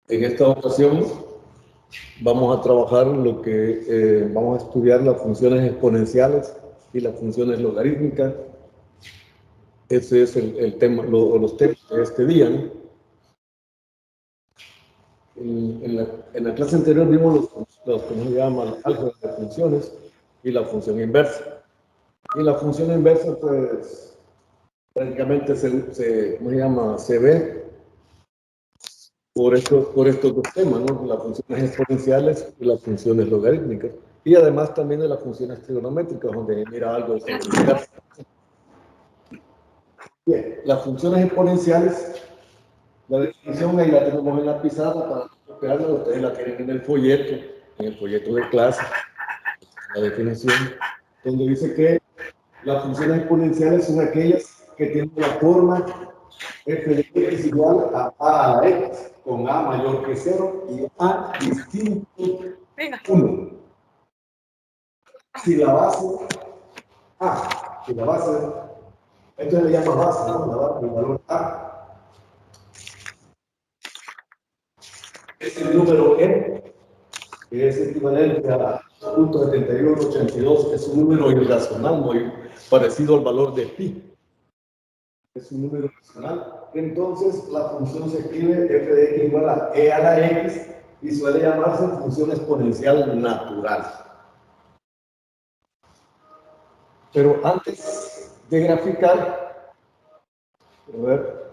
En esta ocasión vamos a trabajar vamos a estudiar las funciones exponenciales y las funciones logarítmicas. Ese es el tema, los temas de este día, ¿no? En la clase anterior vimos ¿cómo se llama? Los álgebras de funciones y la función inversa. Y la función inversa, pues, prácticamente ¿cómo se llama? Se ve por estos dos temas, ¿no? Las funciones exponenciales y las funciones logarítmicas. Y además también de las funciones trigonométricas, donde mira algo sobre el inverso. Bien, las funciones exponenciales, la definición ahí la tenemos en la pizarra para copiarla, ustedes la tienen en el folleto de clase, la definición, donde dice que las funciones exponenciales son aquellas que tienen la forma f de x igual a la x, con a mayor que 0 y a distinto 1. Si la base esto se le llama base, ¿no? El valor a es el número n, que es equivalente a 0.7182, es un número irracional, muy parecido al valor de pi. Es un número racional. Entonces, la función se escribe f de x igual a e a la x y suele llamarse función exponencial natural. Pero antes de graficar, a ver,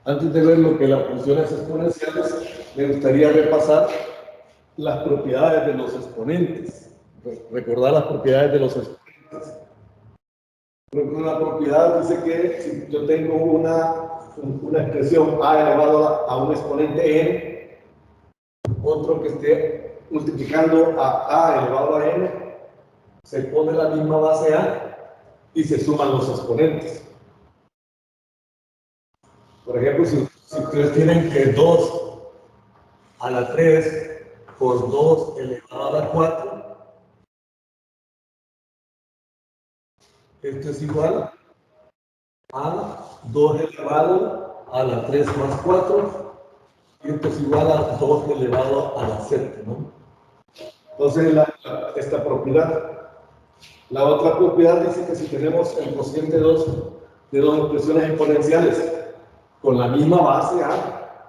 antes de ver lo que las funciones exponenciales, me gustaría repasar las propiedades de los exponentes. Recordar las propiedades de los exponentes. Una propiedad dice que si yo tengo una expresión a elevado a un exponente n, otro que esté multiplicando a elevado a n, se pone la misma base a y se suman los exponentes. Por ejemplo, si ustedes tienen que 2 a la 3 por 2 elevado a la 4, esto es igual a 2 elevado a la 3 más 4, y esto es igual a 2 elevado a la 7, ¿no? Entonces, esta propiedad. La otra propiedad dice que si tenemos el cociente de dos expresiones exponenciales con la misma base a,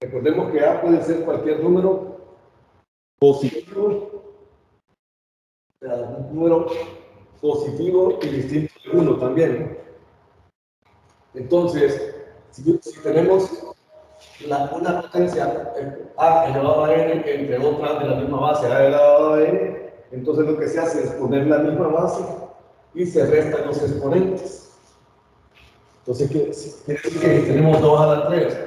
recordemos que a puede ser cualquier número positivo, o sea, un número positivo y distinto de 1 también. Entonces, si tenemos una potencia a elevado a n entre otras de la misma base a elevado a n, entonces lo que se hace es poner la misma base y se restan los exponentes. Entonces, quiere decir que tenemos 2 a la 3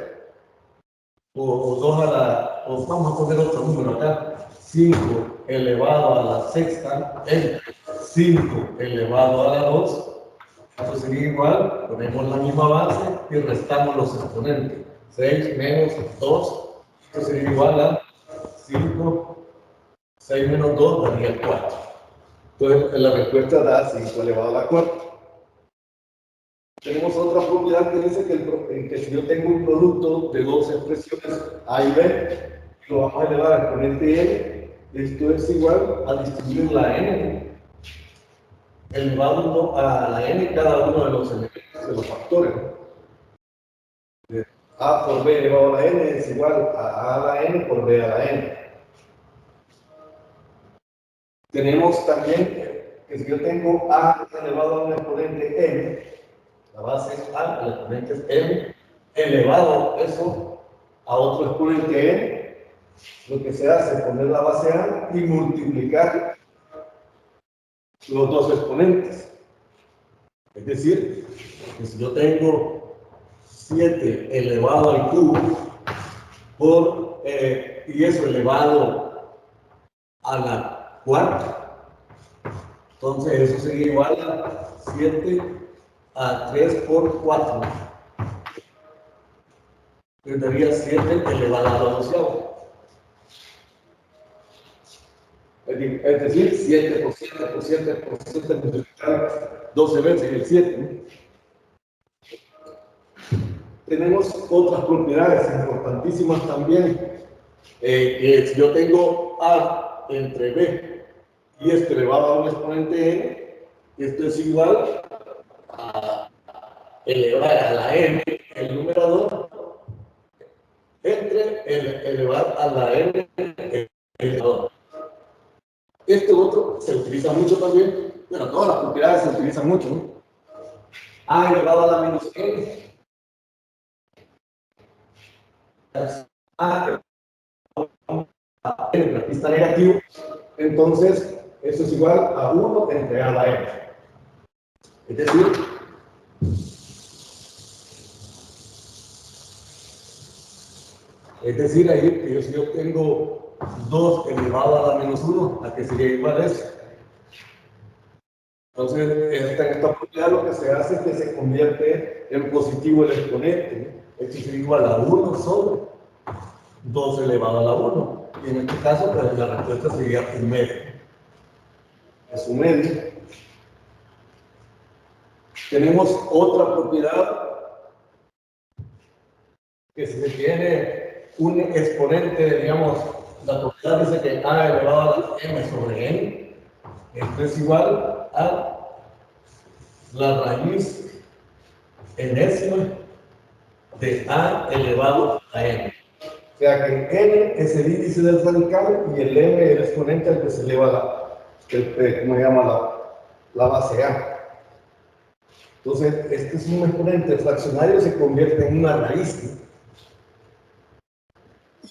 o 2 a la, o vamos a poner otro número acá, 5 elevado a la sexta, 5 elevado a la 2, esto sería igual, ponemos la misma base y restamos los exponentes. 6 menos 2, esto sería igual a 5, 6 menos 2 daría 4. Entonces, la respuesta da 5 elevado a la 4. Tenemos otra propiedad que dice que si yo tengo un producto de dos expresiones A y B, lo vamos a elevar al exponente n, esto es igual a distribuir la n, elevado a la n cada uno de los elementos, de los factores. A por B elevado a la n es igual a la n por B a la n. Tenemos también que si yo tengo A elevado a un exponente n, la base es A, el exponente es n, elevado eso a otro exponente n, lo que se hace es poner la base a y multiplicar los dos exponentes. Es decir, que si yo tengo 7 elevado al cubo y eso elevado a la cuarta, entonces eso sería igual a 7 a 3 por 4. Que daría 7 elevado a la doceava. Es decir, 7 por 7 por 7 por 7 multiplicado 12 veces el 7, ¿no? Tenemos otras propiedades importantísimas también, que si yo tengo A entre B y esto elevado a un exponente n, esto es igual a elevar a la n el numerador entre elevar a la n el numerador. Este otro se utiliza mucho también, bueno, todas las propiedades se utilizan mucho, ¿no? A elevado a la menos n. A en la pista negativo, entonces eso es igual a 1 entre A a la n. Es decir, ahí que si yo tengo 2 elevado a la menos 1, ¿a qué sería igual eso? Entonces, en esta propiedad lo que se hace es que se convierte en positivo el exponente, ¿no? Esto sería igual a 1 sobre 2 elevado a la 1. Y en este caso, pues, la respuesta sería un medio. Es un medio. Tenemos otra propiedad que si se tiene un exponente, digamos, la propiedad dice que A elevado a la m sobre n, esto es igual a la raíz enésima de A elevado a n. O sea que n es el índice del radical y el m el exponente al que se eleva ¿cómo se llama? La base A. Entonces, este es un exponente fraccionario, se convierte en una raíz, ¿no?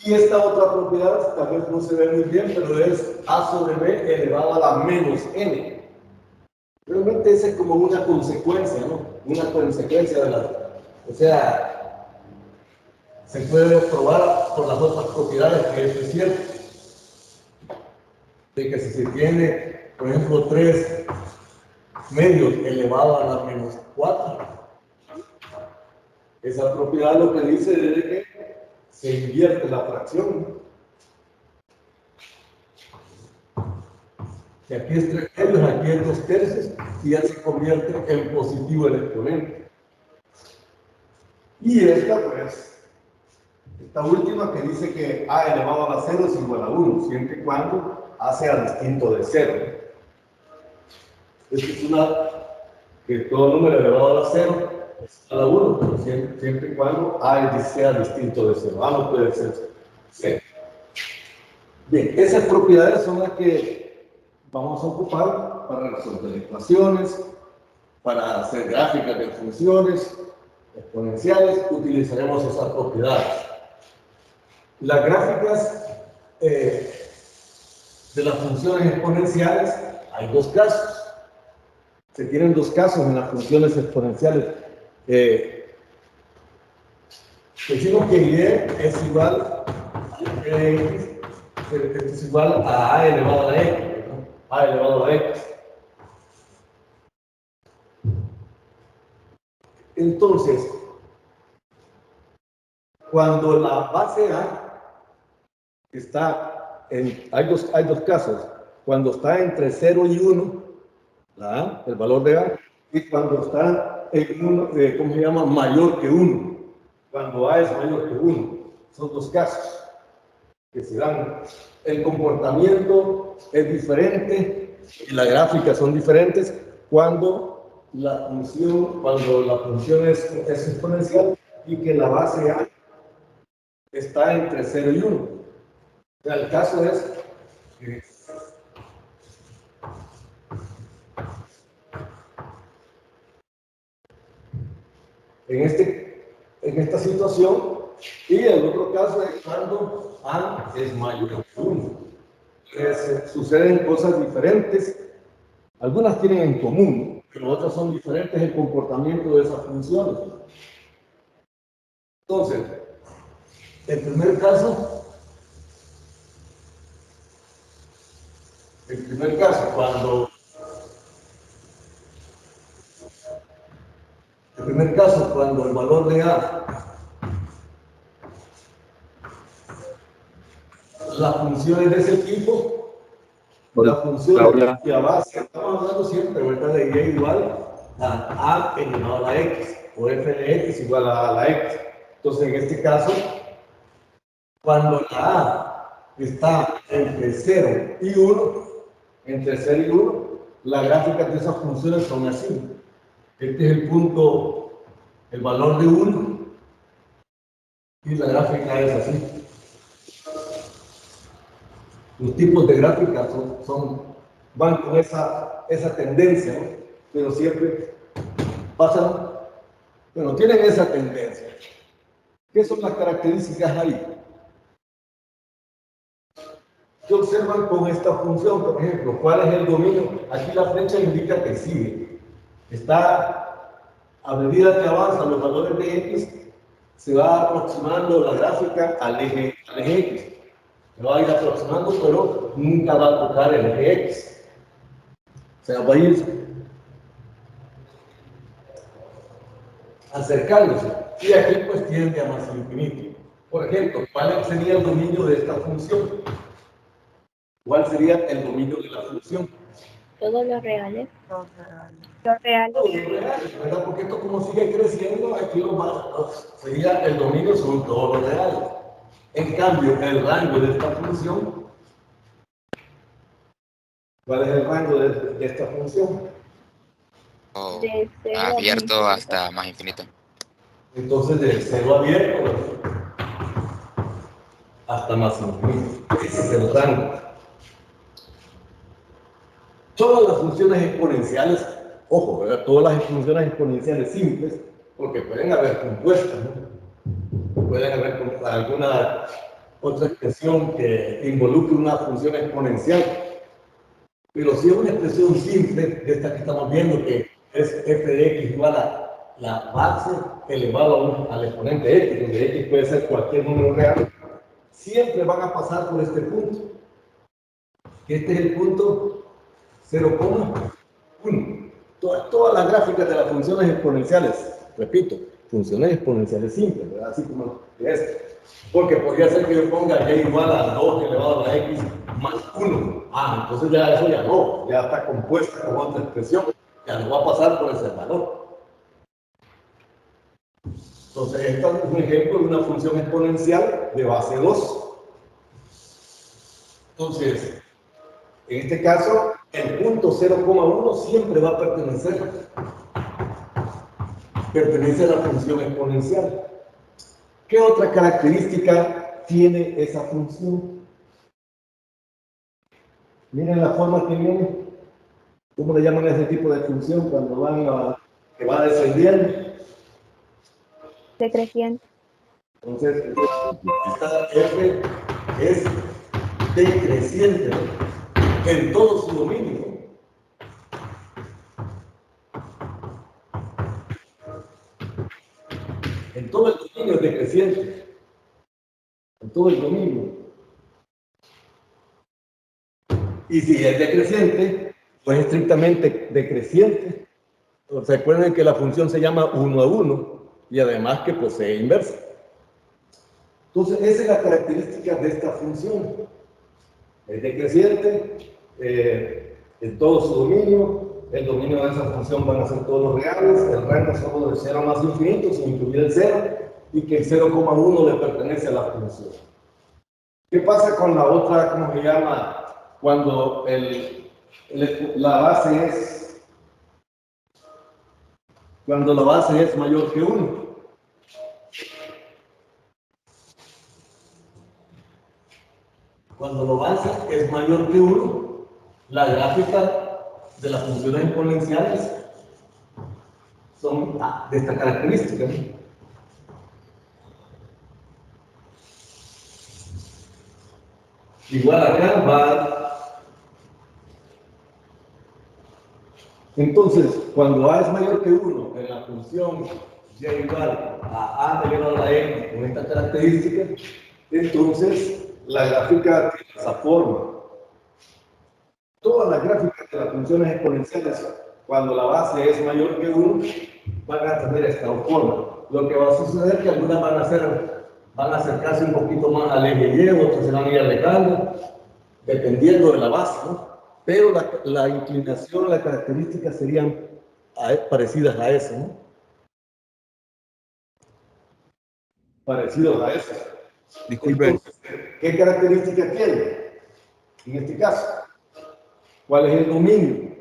Y esta otra propiedad, tal vez no se ve muy bien, pero es A sobre B elevado a la menos n. Realmente es como una consecuencia, ¿no? Una consecuencia de la... O sea, se puede probar por las otras propiedades que esto es cierto. De que si se tiene, por ejemplo, 3 medios elevado a la menos 4, esa propiedad lo que dice es que se invierte la fracción. Si aquí es 3 medios, aquí es 2 tercios, y ya se convierte en positivo el exponente. Y esta, pues, esta última que dice que A elevado a la 0 es igual a 1, siempre y cuando A sea distinto de 0. Esta es una que todo número elevado a la 0 es a la 1, pero siempre y cuando A sea distinto de 0. A no puede ser 0. Bien, esas propiedades son las que vamos a ocupar para resolver ecuaciones, para hacer gráficas de funciones exponenciales. Utilizaremos esas propiedades. Las gráficas de las funciones exponenciales, hay dos casos. Se tienen dos casos en las funciones exponenciales. Decimos que y es igual a x, es igual a elevado a la x, ¿no? A elevado a x. Entonces, cuando la base A está en, hay dos casos, cuando está entre 0 y 1, la A, el valor de A, y cuando está en 1, ¿cómo se llama? Mayor que 1. Cuando A es mayor que 1. Son dos casos que se dan. El comportamiento es diferente y las gráficas son diferentes cuando la función es exponencial y que la base A está entre 0 y 1. O sea, el caso es que en esta situación, y el otro caso es cuando A es mayor que 1. Suceden cosas diferentes, algunas tienen en común, pero otras son diferentes el comportamiento de esas funciones. Entonces, el primer caso, cuando el valor de A, las funciones de ese tipo, la función de la base, estamos hablando siempre, ¿verdad? De Y igual A elevado a la X, o f de X igual a la X. Entonces, en este caso, cuando la A está entre 0 y 1, entre 0 y 1, las gráficas de esas funciones son así. Este es el punto, el valor de 1, y la gráfica es así. Los tipos de gráficas van con esa tendencia, ¿no? Pero siempre pasan, bueno, tienen esa tendencia. ¿Qué son las características ahí? ¿Qué observan con esta función? Por ejemplo, ¿cuál es el dominio? Aquí la flecha indica que sigue. Está, a medida que avanzan los valores de X, se va aproximando la gráfica al eje X. Se va a ir aproximando, pero nunca va a tocar el eje X. O sea, va a ir acercándose. Y aquí pues tiende a más infinito. Por ejemplo, ¿cuál sería el dominio de esta función? ¿Cuál sería el dominio de la función? Todos los reales. Los reales. Los reales. Todos los reales, ¿verdad? Porque esto como sigue creciendo, aquí sería el dominio son todos los reales. En cambio, el rango de esta función, ¿cuál es el rango de esta función? O De 0 a abierto más hasta más infinito. Entonces, del 0 abierto hasta más infinito. Ese es el rango. Todas las funciones exponenciales, ojo, ¿verdad? Todas las funciones exponenciales simples, porque pueden haber compuestas, ¿no? Pueden haber alguna otra expresión que involucre una función exponencial. Pero si es una expresión simple, de esta que estamos viendo, que es f de x igual a la base elevado al exponente x, donde x puede ser cualquier número real, siempre van a pasar por este punto. Este es el punto 0,1. Todas las gráficas de las funciones exponenciales, repito, funciones exponenciales simples, ¿verdad? Así como es. Porque podría ser que yo ponga y igual a 2 elevado a la x más 1. Entonces ya eso ya está compuesta con otra expresión, ya no va a pasar por ese valor. Entonces, este es un ejemplo de una función exponencial de base 2. Entonces, en este caso, el punto 0,1 siempre va a pertenece a la función exponencial. ¿Qué otra característica tiene esa función? Miren la forma que viene. ¿Cómo le llaman a ese tipo de función cuando que va descendiendo? decreciente. Entonces, esta f es decreciente, ¿no? En todo su dominio. En todo el dominio es decreciente. En todo el dominio. Y si es decreciente, pues es estrictamente decreciente. Recuerden que la función se llama 1 a 1 y además que posee inversa. Entonces, esa es la característica de esta función. Es decreciente en todo su dominio. El dominio de esa función van a ser todos los reales. El rango solo de 0 a más infinito, sin incluir el 0, y que el 0,1 le pertenece a la función. ¿Qué pasa con la otra, cómo se llama? Cuando la base es mayor que 1. Cuando la base es mayor que 1, la gráfica de las funciones exponenciales son de esta característica, ¿no? Igual acá va. Entonces, cuando a es mayor que 1 en la función y igual a elevado a la x con esta característica, entonces la gráfica tiene esa forma. Todas las gráficas de las funciones exponenciales, cuando la base es mayor que 1, van a tener esta forma. Lo que va a suceder es que algunas van a acercarse un poquito más al eje Y, otras se van a ir alejando, dependiendo de la base, ¿no? Pero la inclinación, la característica serían parecidas a eso, ¿no? Parecidos a eso. Disculpe. Entonces, ¿qué características tiene? En este caso, ¿cuál es el dominio?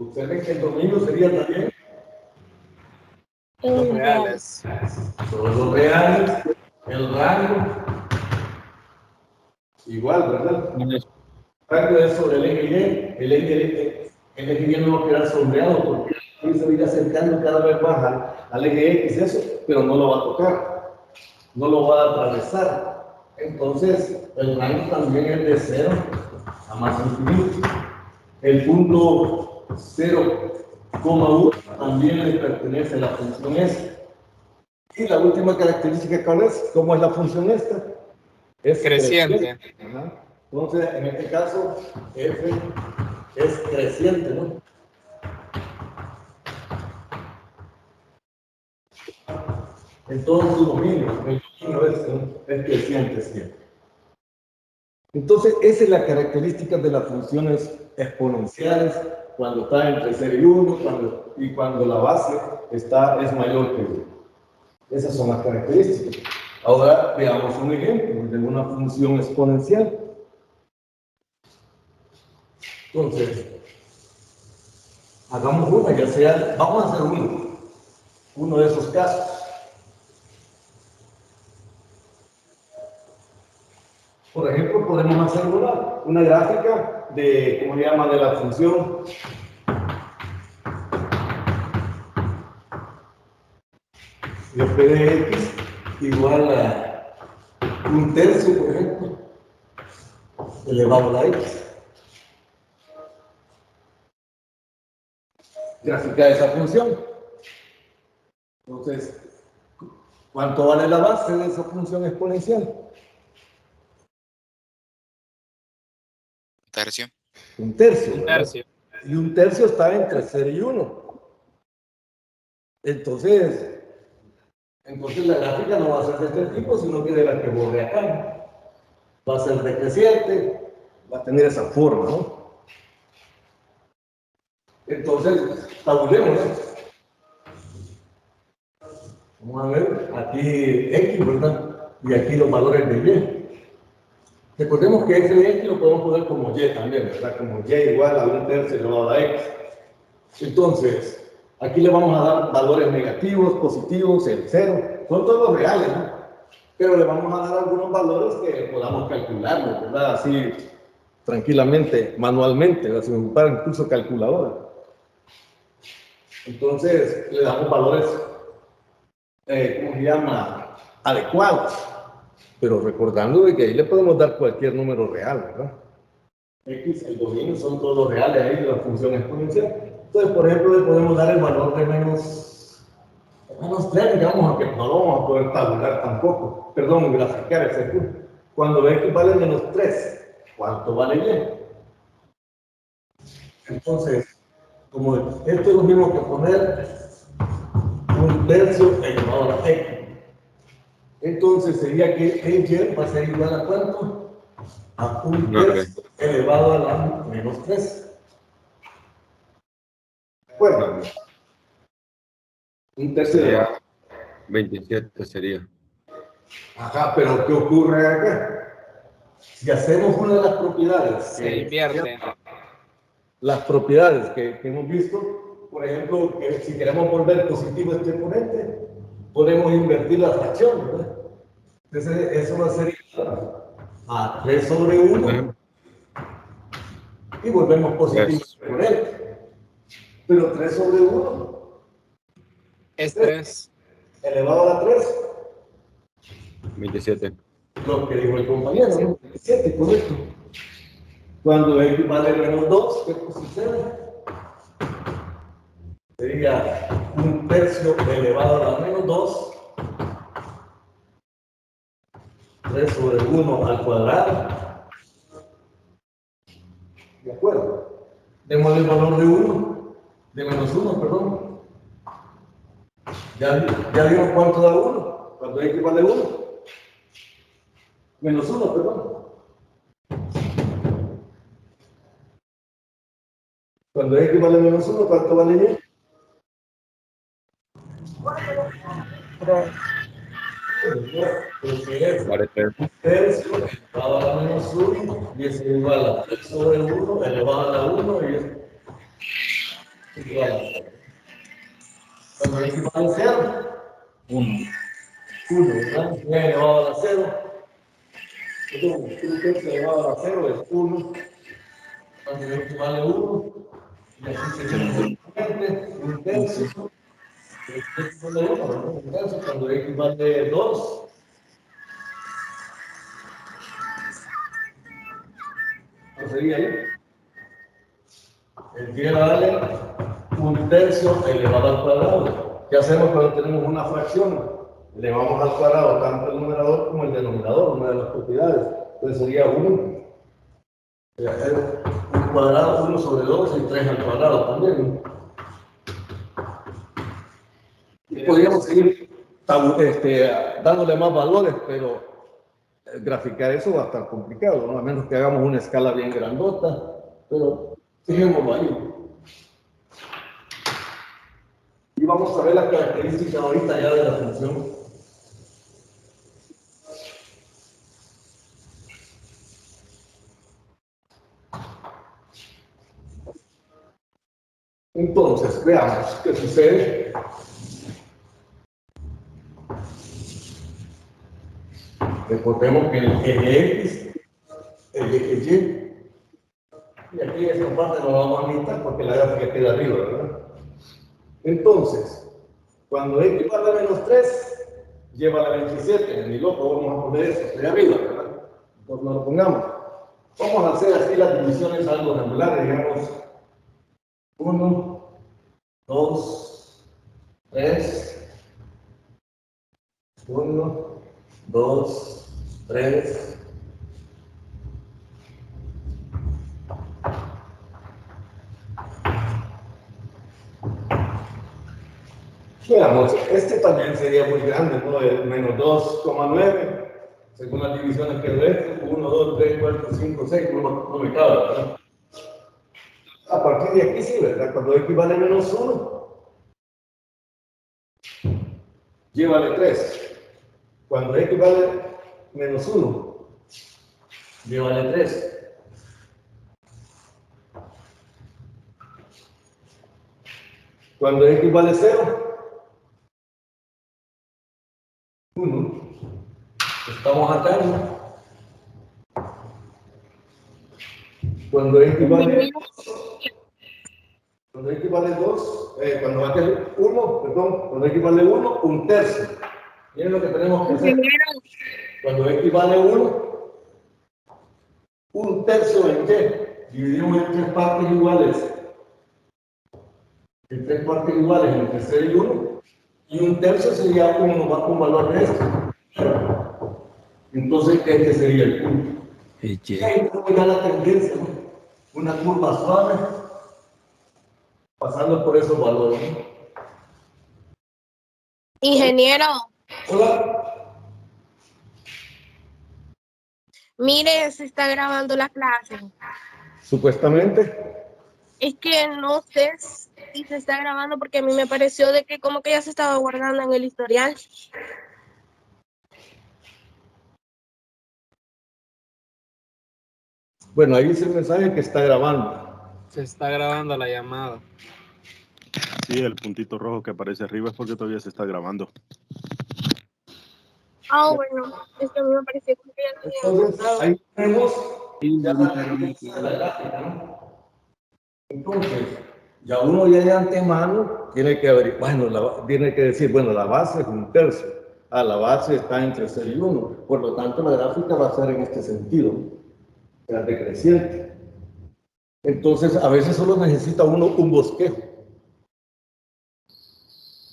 Observen que el dominio sería también Todos Los los reales. reales. todos los reales, el rango, igual, ¿verdad? El rango es sobre el eje Y, el eje Y no va a quedar sombreado porque aquí se va a ir acercando cada vez más al eje X, eso, pero no lo va a tocar, no lo va a atravesar. Entonces, el rango también es de 0 a más infinito. El punto 0,1 también le pertenece a la función S. Y la última característica, ¿cuál es? ¿Cómo es la función esta? Es Creciente. Ajá. Entonces, en este caso, f es creciente, ¿no? En todo su dominio, el dominio es creciente siempre. Entonces, esa es la característica de las funciones exponenciales cuando está entre 0 y 1 y cuando la base es mayor que 1. Esas son las características. Ahora veamos un ejemplo de una función exponencial. Entonces, hagamos una, ya sea, vamos a hacer uno de esos casos. Por ejemplo, podemos hacer una gráfica de, ¿cómo se llama?, de la función f de x igual a 1/3, por ejemplo, elevado a la x. Gráfica de esa función. Entonces, ¿cuánto vale la base de esa función exponencial? Tercio. 1/3. Un ¿verdad? tercio. Y 1/3 está entre 0 y 1. Entonces la gráfica no va a ser de este tipo, sino que de la que borré acá. Va a ser decreciente, va a tener esa forma, ¿no? Entonces, tabulemos. Vamos a ver, aquí X, ¿verdad? Y aquí los valores de Y. Recordemos que f de X lo podemos poner como Y también, ¿verdad? Como Y igual a 1/3 elevado a X. Entonces, aquí le vamos a dar valores negativos, positivos, el 0. Son todos reales, ¿no? Pero le vamos a dar algunos valores que podamos calcularlos, ¿verdad? Así, tranquilamente, manualmente, ¿verdad? Sin ocupar incluso calculadora. Entonces, le damos valores, ¿cómo se llama?, adecuados. Pero recordando de que ahí le podemos dar cualquier número real, ¿verdad? X, el dominio, son todos los reales ahí de la función exponencial. Entonces, por ejemplo, le podemos dar el valor de menos 3, digamos, aunque no lo vamos a poder tabular tampoco. Perdón, graficar ese punto. Cuando X vale menos 3, ¿cuánto vale Y? Entonces, como esto es lo mismo que poner 1/3 elevado a la X. Entonces sería que Y va a ser igual a ¿cuánto? A 1/3 elevado a la menos 3. Bueno, 1/3 elevado. 27 sería. Ajá, pero ¿qué ocurre acá? Si hacemos una de las propiedades, Se invierte. las propiedades que hemos visto, por ejemplo, que si queremos volver positivo este exponente, podemos invertir la fracción, ¿verdad? Entonces, eso va a ser igual a 3 sobre 1 y volvemos positivo el exponente. Pero 3 sobre 1 Es 3. elevado a la 3, 27. lo que dijo el compañero, ¿no? 7, correcto. Cuando X vale menos 2, ¿qué sucede? Sería 1/3 elevado a la menos 2, 3 sobre 1 al cuadrado. ¿De acuerdo? Demos el valor de 1, de menos 1, perdón. Ya vimos cuánto da 1, cuando X vale 1. Menos 1, perdón. Cuando X vale menos 1, ¿cuánto vale Y? 3. Porque es Vale, 3. un tercio elevado a la menos 1 y es igual a 3 sobre 1 elevado a la 1 y es igual a 0. Cuando X vale 0, 1, ¿verdad? Y elevado a la 0. Entonces, un tercio elevado a la 0 es 1. Cuando X vale 1, y así seguimos. Un tercio. Cuando X vale 2, ¿qué sería ahí? El que vale un tercio elevado al cuadrado. ¿Qué hacemos cuando tenemos una fracción? Elevamos al cuadrado tanto el numerador como el denominador, una de las propiedades. Entonces sería 1. Un cuadrado, 1 sobre 2 y 3 al cuadrado también. Y podríamos seguir dándole más valores, pero graficar eso va a estar complicado, ¿no? A menos que hagamos una escala bien grandota, pero fijémoslo ahí. Y vamos a ver las características ahorita ya de la función. Entonces, veamos qué sucede. Recordemos que el X, el Y, y aquí esta parte no la vamos a necesitar porque la gráfica queda arriba, ¿verdad? Entonces, cuando X vale a menos 3, lleva a la 27, ni loco vamos a poner eso, de arriba, ¿verdad? Entonces no lo pongamos. Vamos a hacer así las divisiones algo regulares, digamos, 1, 2, 3, 1, 2, 3. Veamos, este también sería muy grande, ¿no? El menos 2,9, según las divisiones que doy, 1, 2, 3, 4, 5, 6, no me cabe, ¿verdad? A partir de aquí sí, ¿verdad? Cuando X vale menos 1, llévale 3. Cuando X vale menos 1, llévale 3. Cuando X vale 0, 1. Estamos acá, ¿no? Cuando X vale 2, cuando vale 1, perdón, cuando X vale 1, un tercio. Miren lo que tenemos que hacer. Cuando X vale 1, un tercio en qué? Dividimos en 3 partes iguales. En 3 partes iguales entre 0 y 1. Y un tercio sería un valor de esto. Entonces, este sería el punto. Y ahí tenemos ya la tendencia, ¿no? Una curva suave, pasando por esos valores, ¿no? Ingeniero, Hola. mire, se está grabando la clase. Supuestamente. Es que no sé si se está grabando porque a mí me pareció de que como que ya se estaba guardando en el historial. Bueno, ahí dice el mensaje que está grabando. Se está grabando la llamada. Sí, el puntito rojo que aparece arriba es porque todavía se está grabando. Ah, bueno, es que a mí me pareció como que ya tenía Entonces, guardado. ahí tenemos ya la tendencia de la gráfica, ¿no? Entonces, ya uno ya de antemano tiene que averiguar, bueno, tiene que decir, bueno, la base es un tercio. La base está entre 0 y 1. Por lo tanto, la gráfica va a ser en este sentido, o sea, decreciente. Entonces, a veces solo necesita uno un bosquejo.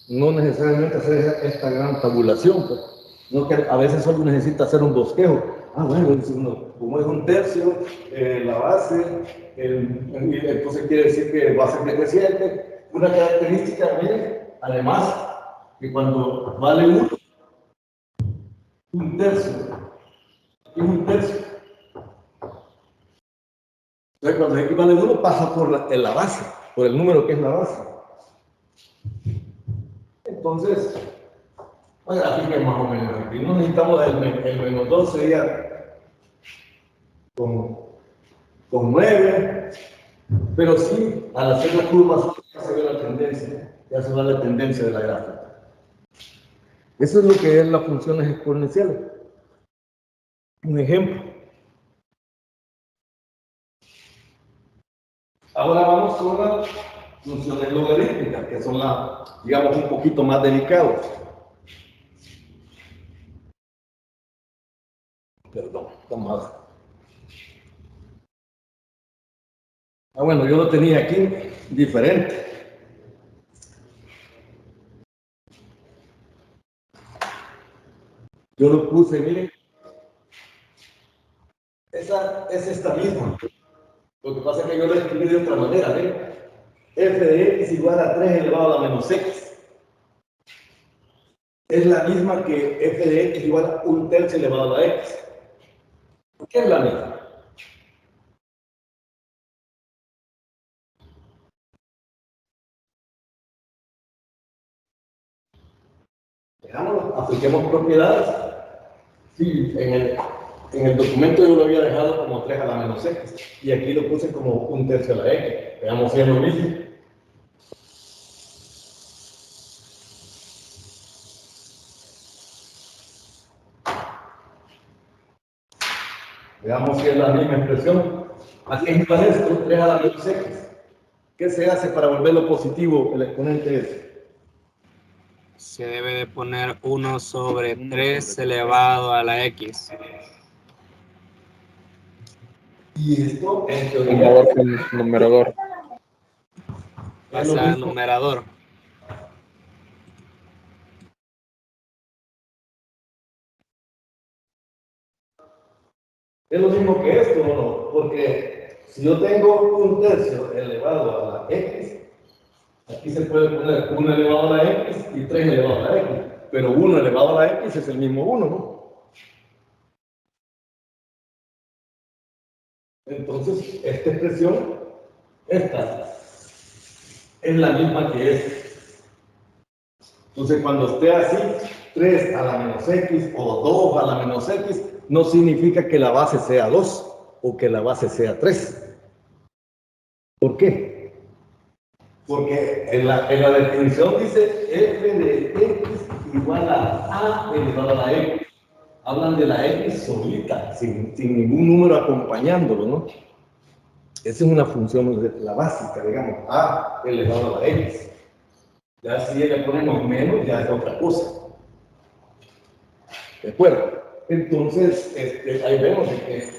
No necesariamente hacer esta gran tabulación, pues, no que a veces solo necesita hacer un bosquejo. Bueno, dice uno, como es un tercio, la base, entonces quiere decir que va a ser decreciente. Una característica de, además, que cuando vale un tercio, es un tercio. Entonces, cuando equivale 1, pasa por la base, por el número que es la base. Entonces, bueno, aquí que más o menos aquí no necesitamos el menos 2, sería con 9, pero sí, al hacer la curva ya se ve la tendencia, ya se ve la tendencia de la gráfica. Eso es lo que es las funciones exponenciales. Un ejemplo. Ahora vamos con las funciones logarítmicas, que son las, digamos, un poquito más delicadas. Perdón, vamos a ver. Bueno, yo lo tenía aquí diferente. Yo lo puse, miren. Esa es esta misma. Lo que pasa es que yo lo escribí de otra manera, ¿ven? F de x igual a 3 elevado a la menos x. Es la misma que f de x igual a 1/3 elevado a la x. ¿Por qué es la misma? Dejámoslo, apliquemos propiedades. Sí, en el documento yo lo había dejado como 3 a la menos x. Y aquí lo puse como 1/3 a la x. Veamos si es lo mismo. Veamos si es la misma expresión. Aquí es igual esto, 3 a la menos x. ¿Qué se hace para volverlo positivo el exponente es? Se debe de poner 1 sobre 3 elevado a la x. Y esto en teoría Numerador con numerador. Pasa al numerador. es lo mismo que esto, ¿o no? Porque si yo tengo 1/3 elevado a la x, aquí se puede poner 1 elevado a la x y 3 elevado a la x. Pero 1 elevado a la x es el mismo 1, ¿no? Entonces, esta expresión, esta, es la misma que esta. Entonces, cuando esté así, 3 a la menos x o 2 a la menos x, no significa que la base sea 2 o que la base sea 3. ¿Por qué? Porque en la definición dice f de x igual a elevado a la x. Hablan de la x solita, sin ningún número acompañándolo, ¿no? Esa es una función de la básica, digamos, a elevado a la x. Ya si le ponemos menos, ya es otra cosa. ¿De acuerdo? Entonces, ahí vemos que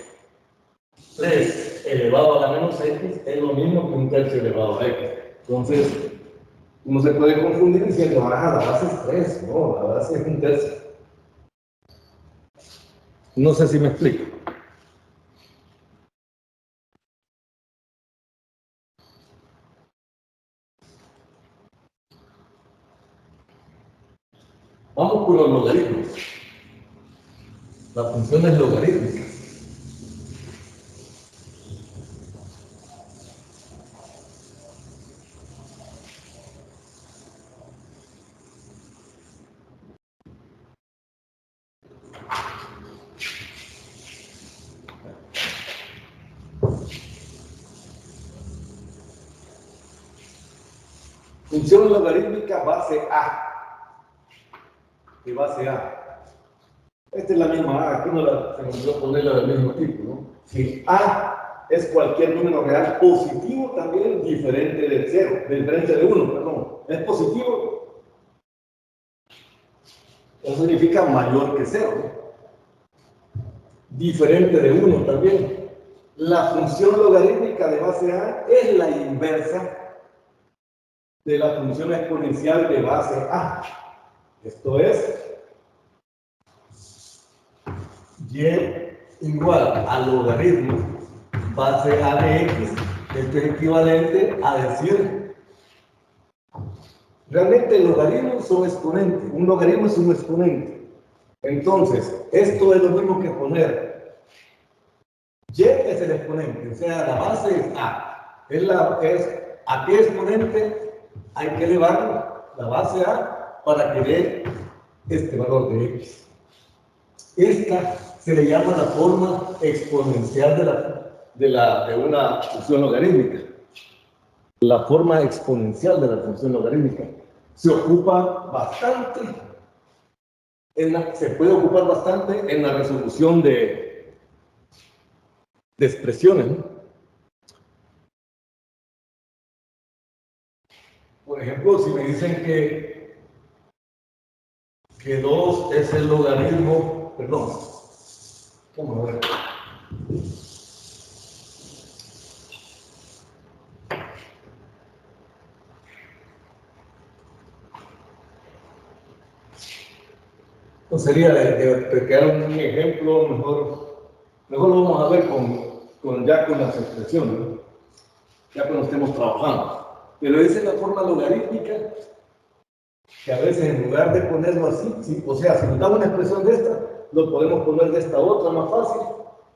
3 elevado a la menos x es lo mismo que 1/3 elevado a x. Entonces, uno se puede confundir diciendo, la base es 3, no, la base es 1/3. No sé si me explico. Vamos con los logaritmos. Las funciones logarítmicas. Función logarítmica base A. ¿Qué base A? Esta es la misma A, aquí no se me olvidó ponerla del mismo tipo, ¿no? Si A es cualquier número real positivo, también diferente de 0, diferente de 1, perdón. Es positivo, eso significa mayor que 0, ¿no? Diferente de 1 también. La función logarítmica de base A es la inversa de la función exponencial de base A. Esto es y igual al logaritmo base A de x. Esto es equivalente a decir, realmente logaritmos son exponentes. Un logaritmo es un exponente. Entonces, esto es lo mismo que poner Y es el exponente, o sea, la base es A. ¿A qué exponente hay que elevar la base A para que dé este valor de X? Esta se le llama la forma exponencial de una función logarítmica. La forma exponencial de la función logarítmica se ocupa bastante, se puede ocupar bastante en la resolución de expresiones, ¿no? Por ejemplo, si me dicen que 2 es el logaritmo, perdón, vamos a ver. No sería de crear un ejemplo, mejor lo vamos a ver ya con las expresiones, ¿no? Ya cuando estemos trabajando. Pero esa es la forma logarítmica que a veces en lugar de ponerlo así, o sea, si nos da una expresión de esta, lo podemos poner de esta otra más fácil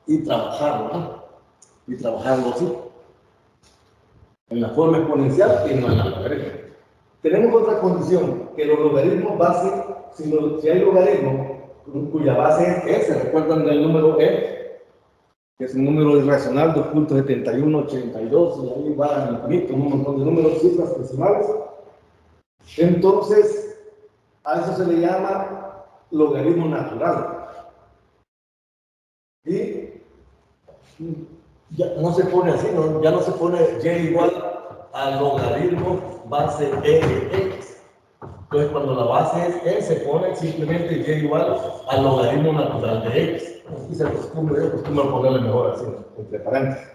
y trabajarlo, ¿no? Y trabajarlo así, en la forma exponencial y no en la logarítmica. Tenemos otra condición, que los logaritmos base, si hay logaritmo cuya base es ¿se recuerdan del número e? Que es un número irracional, 2.7182, y ahí va al infinito, un montón de números, cifras decimales. Entonces, a eso se le llama logaritmo natural. Y ya no se pone así, ¿no? Ya no se pone y igual al logaritmo base e de x. Entonces, cuando la base es e, se pone simplemente y igual al logaritmo natural de x. Aquí se acostumbra a ponerle mejor así, entre paréntesis.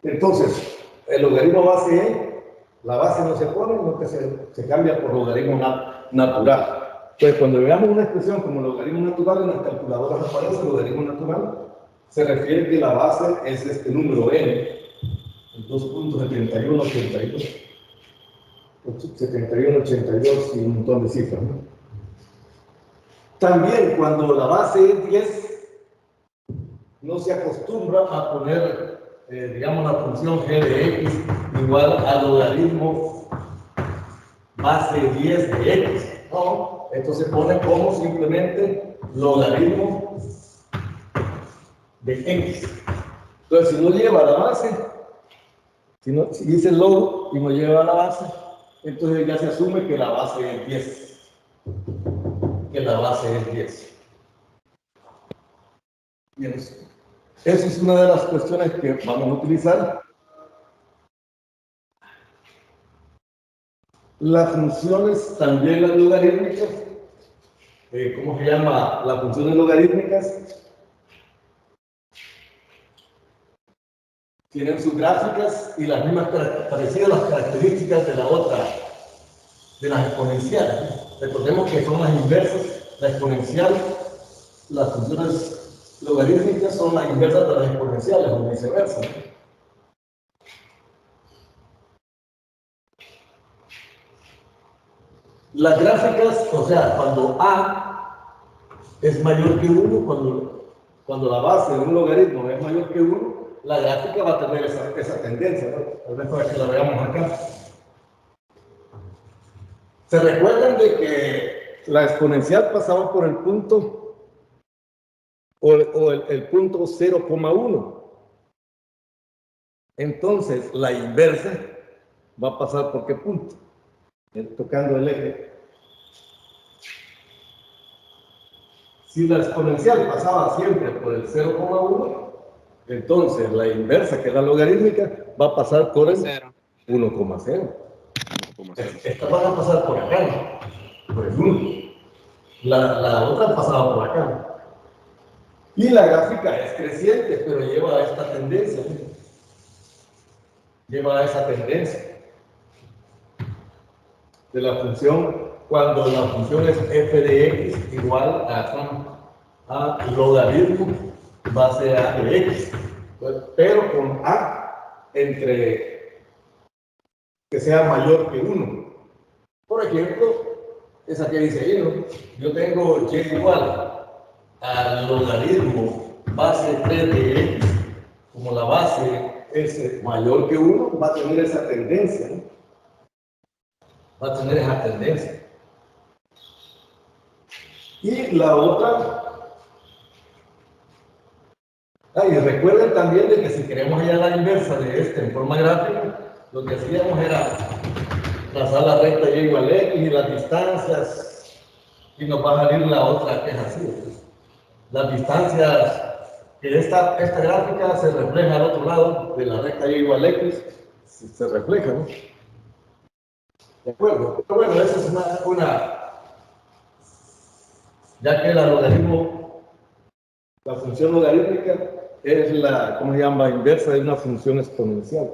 Entonces, el logaritmo base e, la base no se pone, sino que se cambia por logaritmo natural. Entonces, cuando veamos una expresión como logaritmo natural, en las calculadoras aparece el logaritmo natural, se refiere que la base es este número n, el 2.7182. 71, 82 y un montón de cifras, ¿no? También cuando la base es 10, no se acostumbra a poner, digamos, la función g de x igual al logaritmo base 10 de x. No, esto se pone como simplemente logaritmo de x. Entonces, si no lleva la base, si dice log y no lleva la base, entonces ya se asume que la base es 10. Que la base es 10. Bien, esa es una de las cuestiones que vamos a utilizar. Las funciones, también las logarítmicas, ¿cómo se llama? Las funciones logarítmicas tienen sus gráficas y las mismas parecidas a las características de la otra, de las exponenciales. Recordemos que son las inversas, la exponencial, las funciones logarítmicas son las inversas de las exponenciales o viceversa. Las gráficas, o sea, cuando A es mayor que 1, cuando la base de un logaritmo es mayor que 1, la gráfica va a tener esa tendencia, ¿no? Tal vez para que la veamos acá. ¿Se recuerdan de que la exponencial pasaba por el punto o el punto 0,1? Entonces, la inversa va a pasar por qué punto? Tocando el eje. Si la exponencial pasaba siempre por el 0,1, entonces la inversa, que es la logarítmica, va a pasar por el 1,0. Estas van a pasar por acá, ¿no? Por el 1. La otra pasaba por acá. Y la gráfica es creciente, pero lleva a esta tendencia. Lleva a esa tendencia de la función, cuando la función es f de x igual a logaritmo base a de x, pero con a entre que sea mayor que 1. Por ejemplo, esa que dice ahí, ¿no? Yo tengo y igual al logaritmo base 3 de x, como la base es mayor que 1, va a tener esa tendencia, ¿no? Va a tener esa tendencia. Y la otra, y recuerden también de que si queremos hallar la inversa de este en forma gráfica, lo que hacíamos era trazar la recta y igual a x y las distancias, y nos va a salir la otra que es así. Pues. Las distancias, que esta gráfica se refleja al otro lado de la recta y igual a x, se refleja, ¿no? ¿De acuerdo? Pero bueno, esa es ya que el logaritmo, la función logarítmica es la, ¿cómo se llama?, inversa de una función exponencial.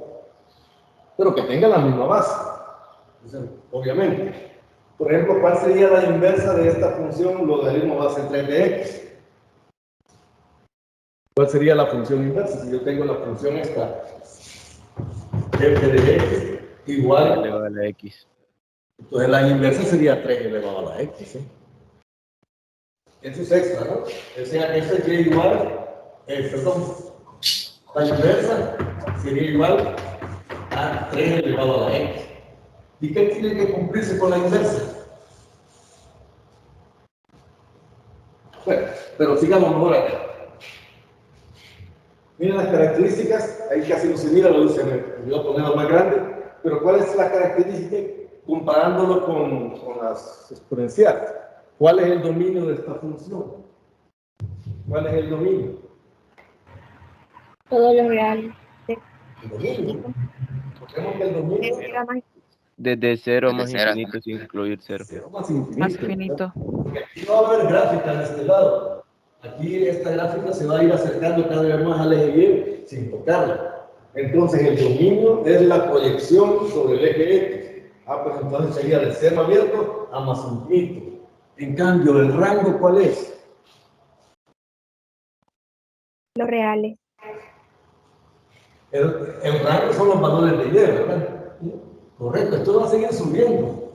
Pero que tenga la misma base, obviamente. Por ejemplo, ¿cuál sería la inversa de esta función logaritmo base 3 de x? ¿Cuál sería la función inversa? Si yo tengo la función esta, f de x igual elevado a la x. Entonces la inversa sería 3 elevado a la x. ¿Sí? Eso es extra, ¿no? O sea, eso es igual, perdón, la inversa sería igual a 3 elevado a la x. ¿Y qué tiene que cumplirse con la inversa? Bueno, pero sigamos mejor acá. Miren las características, ahí casi no se mira, lo dice, me voy a ponerlo más grande, pero ¿cuál es la característica comparándolo con las exponenciales? ¿Cuál es el dominio de esta función? ¿Cuál es el dominio? Todo lo real. El dominio. Tenemos que el dominio Desde cero Desde más cero. infinito sin incluir cero. es más infinito. Más infinito. Porque aquí no va a haber gráfica en este lado. Aquí esta gráfica se va a ir acercando cada vez más al eje Y sin tocarla. Entonces el dominio es la proyección sobre el eje X. Pues entonces sería de cero abierto a más infinito. En cambio, ¿el rango cuál es? Los reales. El rango son los valores de Y, ¿verdad? Correcto, esto va a seguir subiendo.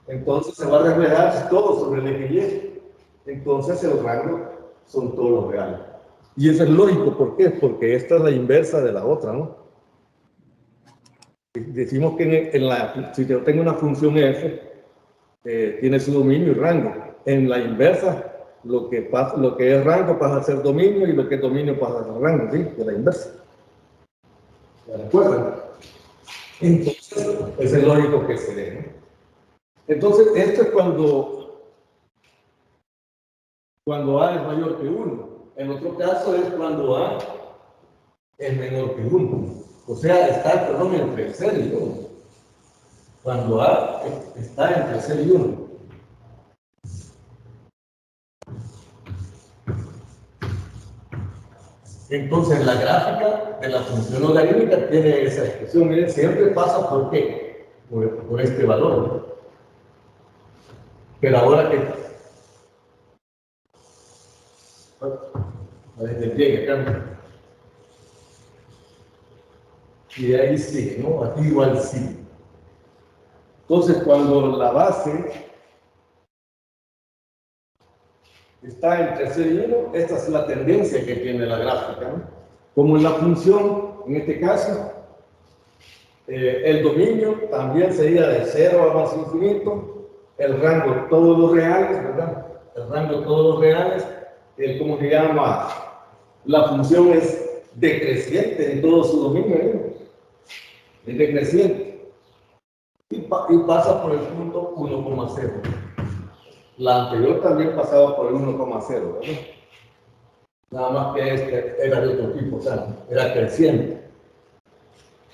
Entonces se va a reflejar todo sobre el eje Y. Entonces el rango son todos los reales. Y eso es lógico, ¿por qué? Porque esta es la inversa de la otra, ¿no? Decimos que si yo tengo una función f, tiene su dominio y rango. En la inversa, lo que es rango pasa a ser dominio y lo que es dominio pasa a ser rango, ¿sí? De la inversa. ¿Se recuerdan? Entonces, es lógico que se dé, ¿no? Entonces, esto es cuando A es mayor que 1. En otro caso es cuando A es menor que 1. O sea, está, perdón, entre 0 y 1. Cuando A está entre 0 y 1. Entonces, la gráfica de la función logarítmica tiene esa expresión. Miren, siempre pasa ¿por qué? Por este valor, ¿no? Pero ahora que desde el pie acá. Y de ahí sigue, ¿no? Aquí igual sigue. Entonces, cuando la base está entre 0 y 1, esta es la tendencia que tiene la gráfica, ¿no? Como en la función, en este caso, el dominio también sería de 0 a más infinito, el rango todos los reales, ¿verdad? El rango todos los reales, ¿cómo se llama? La función es decreciente en todo su dominio, ¿no? Es decreciente. Y pasa por el punto 1,0. La anterior también pasaba por el 1,0, ¿verdad? Nada más que este era de otro tipo, o sea, era creciente.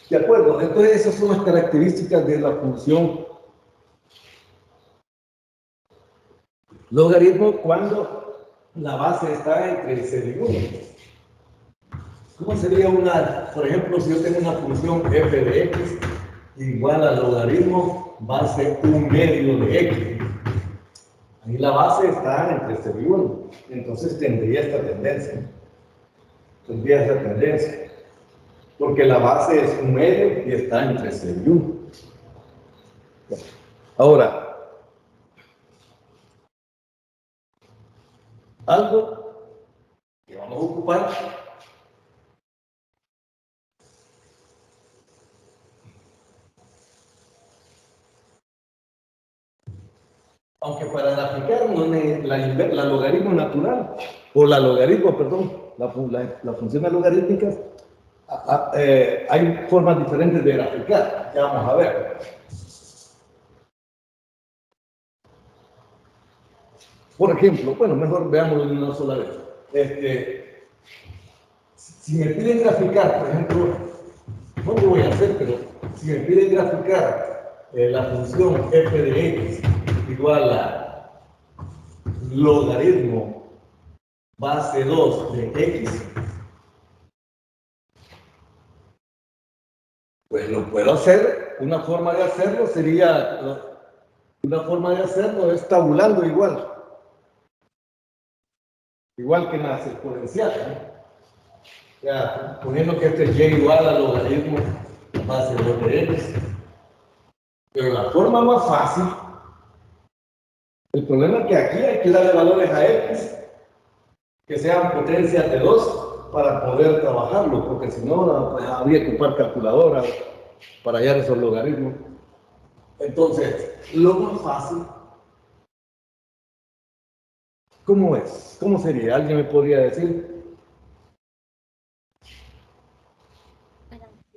¿De acuerdo? Entonces esas son las características de la función logaritmo cuando la base está entre 0 y 1. ¿Cómo sería por ejemplo, si yo tengo una función f de x igual al logaritmo base 1/2 de x? Ahí la base está entre 0 y 1. Entonces tendría esta tendencia. Tendría esa tendencia. Porque la base es 1/2 y está entre 0 y 1. Ahora, algo vamos a ocupar aunque para graficar no es la logaritmo natural, o la logaritmo, perdón, la función logarítmica, hay formas diferentes de graficar, ya vamos a ver. Por ejemplo, bueno, mejor veámoslo de una sola vez. Si me piden graficar, por ejemplo, no lo voy a hacer, pero si me piden graficar la función f de x igual a logaritmo base 2 de x, pues lo puedo hacer. Una forma de hacerlo sería, una forma de hacerlo es tabulando igual que en las exponenciales, ¿no? Ya, poniendo que este es y igual a logaritmo base 2 de x. Pero la forma más fácil, el problema es que aquí hay que darle valores a x que sean potencias de 2 para poder trabajarlo, porque si no, pues, habría que ocupar calculadora para hallar esos logaritmos. Entonces, lo más fácil, ¿cómo es? ¿Cómo sería? ¿Alguien me podría decir?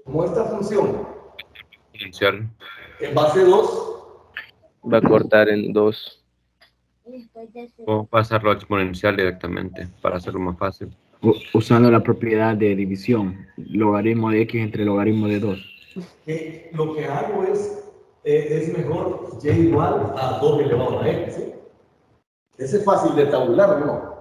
Como esta función Exponencial. en base 2, Va a cortar en 2. O pasarlo a exponencial directamente para hacerlo más fácil. Usando la propiedad de división, logaritmo de x entre logaritmo de 2. lo que hago es mejor y igual a 2 elevado a x, ¿sí? Ese es fácil de tabular, ¿no?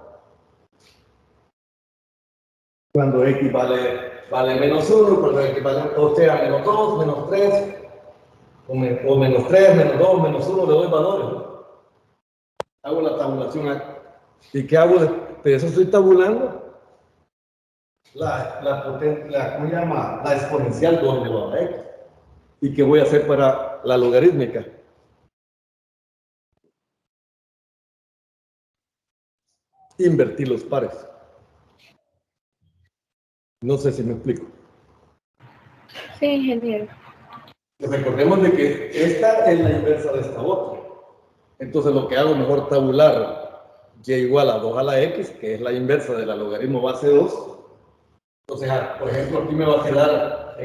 Cuando x vale menos 1, cuando x vale, o sea, menos 2, menos 3, o menos 3, menos 2, menos 1, le doy valores, ¿no? Hago la tabulación aquí. ¿Y qué hago? De eso estoy tabulando ¿cómo se llama? La exponencial 2 elevado a x. ¿Y qué voy a hacer para la logarítmica? Invertir los pares. No sé si me explico. Sí, ingeniero. Recordemos de que esta es la inversa de esta otra. Entonces lo que hago, mejor tabular y igual a 2 a la x, que es la inversa de la logaritmo base 2. Entonces, por ejemplo, aquí me va a quedar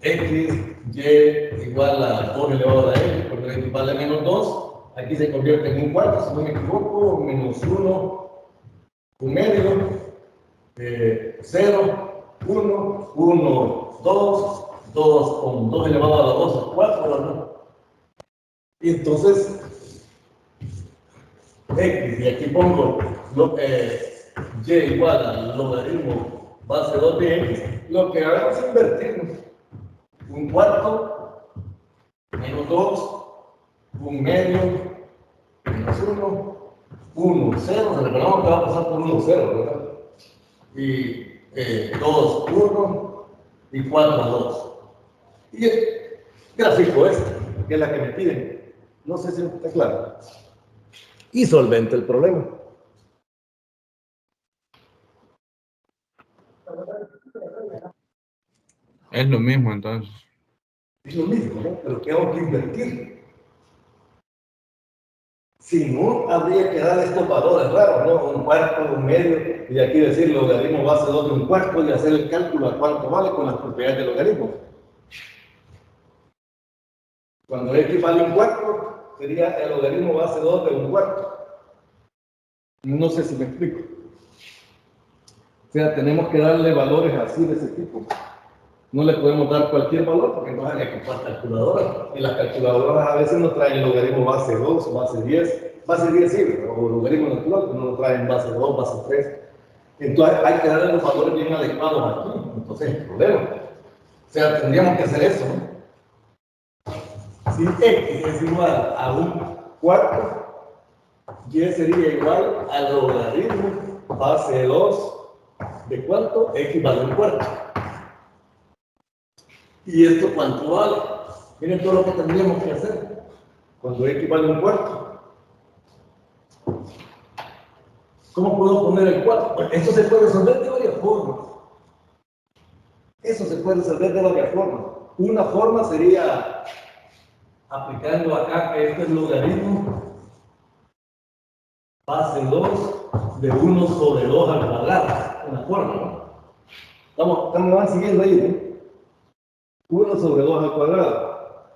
x, y igual a 2 elevado a la x, porque x vale menos 2. Aquí se convierte en un cuarto, si no me equivoco, menos 1, un medio, 0, 1, 1, 2, 2 con 2 elevado a la 2 es 4, ¿verdad? Y entonces, x, y aquí pongo y igual al logaritmo base 2 de x, lo que hago es invertir. Un cuarto, menos 2, un medio, menos 1, 1, 0, recordamos que va a pasar por 1, 0, ¿verdad? Y 2, 1 y 4, 2. Y el gráfico este, que es la que me piden. No sé si está claro. Y solvente el problema. Es lo mismo entonces. Es lo mismo, ¿no? Pero tengo que invertir. Si no, habría que dar estos valores raros, ¿no? Un cuarto, un medio, y aquí decir logaritmo base 2 de un cuarto y hacer el cálculo a cuánto vale con las propiedades del logaritmo. Cuando x vale un cuarto, sería el logaritmo base 2 de un cuarto. No sé si me explico. O sea, tenemos que darle valores así de ese tipo. No le podemos dar cualquier valor porque entonces hay que ocupar calculadoras. Y las calculadoras a veces nos traen logaritmo base 2, base 10. Base 10 sí, o logaritmo natural, pero no nos traen base 2, base 3. Entonces hay que darle los valores bien adecuados aquí. Entonces es el problema. O sea, tendríamos que hacer eso, ¿no? Si x es igual a un cuarto, y sería igual al logaritmo base 2 de cuánto, x vale un cuarto. ¿Y esto cuánto vale? Miren todo lo que tendríamos que hacer cuando x vale un cuarto. ¿Cómo puedo poner el 4? Pues esto se puede resolver de varias formas. Eso se puede resolver de varias formas. Una forma sería aplicando acá que este es logaritmo base 2 de 1 sobre 2 al cuadrado. Una forma, ¿no? Me van siguiendo ahí, ¿no? 1 sobre 2 al cuadrado.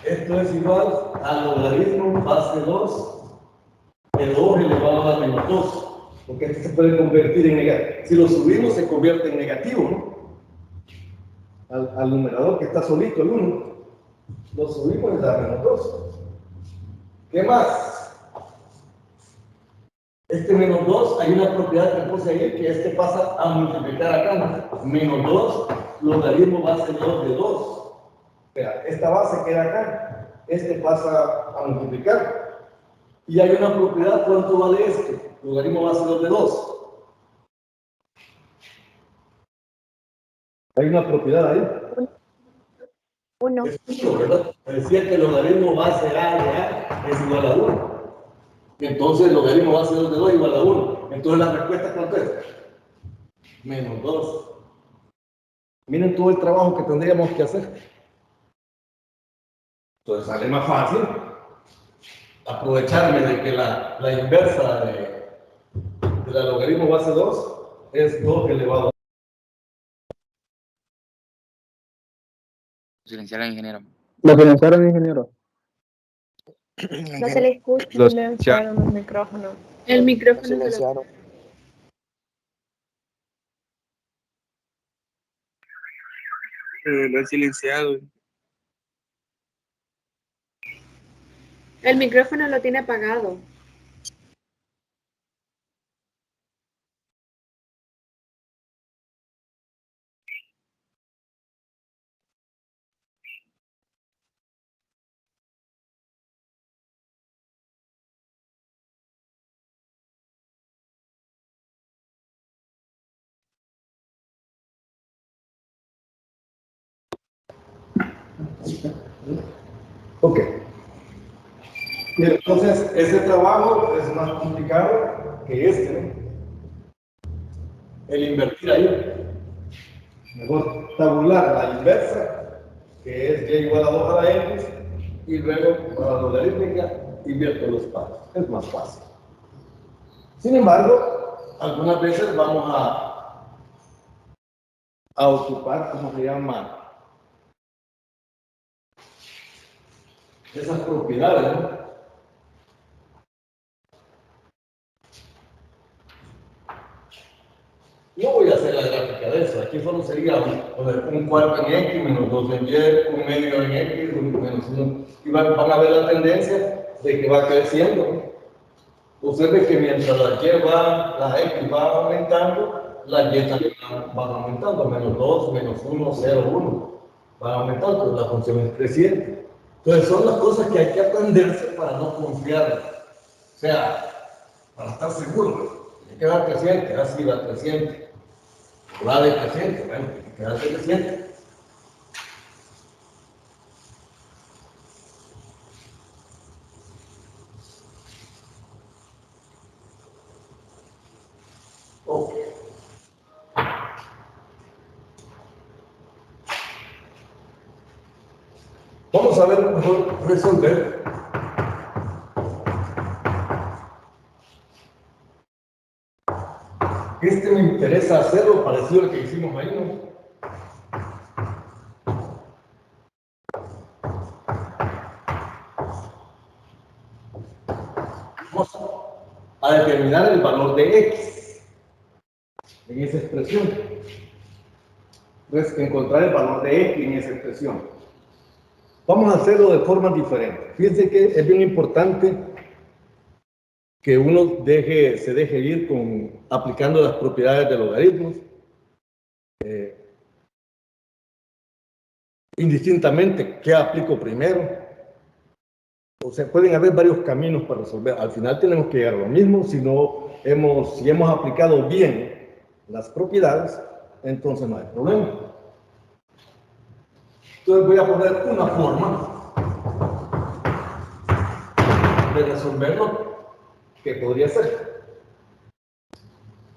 Esto es igual al logaritmo base 2 de 2 elevado a menos 2. Porque este se puede convertir en negativo. Si lo subimos, se convierte en negativo, ¿no? Al numerador que está solito, el 1. Lo subimos y le da menos 2. ¿Qué más? Este menos 2, hay una propiedad que puse ahí, que este pasa a multiplicar acá. Menos 2, logaritmo base 2 de 2. Vea, esta base queda acá. Este pasa a multiplicar. Y hay una propiedad, ¿cuánto vale este? Logaritmo base 2 de 2. Hay una propiedad ahí. 1. Es 1, ¿verdad? Decía que el logaritmo base A de A es igual a 1. Entonces el logaritmo base 2 de 2 es igual a 1. Entonces la respuesta, ¿cuánto es? Menos 2. Miren todo el trabajo que tendríamos que hacer. Entonces sale más fácil aprovecharme de que la inversa de la logaritmo base 2 es 2 elevado. Silenciar al ingeniero. ¿Lo financiaron, ingeniero? No se le escucha. Los Silenciaron el micrófono. El micrófono se lo... Lo he silenciado. El micrófono lo tiene apagado. Ok. Y entonces, ese trabajo es más complicado que este, ¿no? El invertir ahí. Mejor tabular la inversa, que es y igual a 2 a la x, y luego para la logarítmica invierto los pasos. Es más fácil. Sin embargo, algunas veces vamos a ocupar, ¿cómo se llama? Esas propiedades, ¿no? No voy a hacer la gráfica de eso. Aquí solo sería un cuarto en X, menos 2 en Y, un medio en X, un menos 1. Y van a ver la tendencia de que va creciendo. Usted ve que mientras la Y va, la X va aumentando, la Y también va aumentando. Menos 2, menos 1, 0, 1. Va aumentando, la función es creciente. Entonces son las cosas que hay que aprenderse para no confiar. O sea, para estar seguro. Hay que dar creciente, así va creciente. Va decreciente, bueno, hay que dar decreciente. Ok. Vamos a ver mejor resolver. Este me interesa hacerlo parecido al que hicimos ahí, ¿no? Vamos a determinar el valor de x en esa expresión. Entonces, encontrar el valor de x en esa expresión. Vamos a hacerlo de forma diferente. Fíjense que es bien importante que uno se deje ir aplicando las propiedades de logaritmos. Indistintamente, ¿qué aplico primero? O sea, pueden haber varios caminos para resolver. Al final tenemos que llegar a lo mismo. Si hemos aplicado bien las propiedades, entonces no hay problema. Entonces voy a poner una forma de resolverlo que podría ser.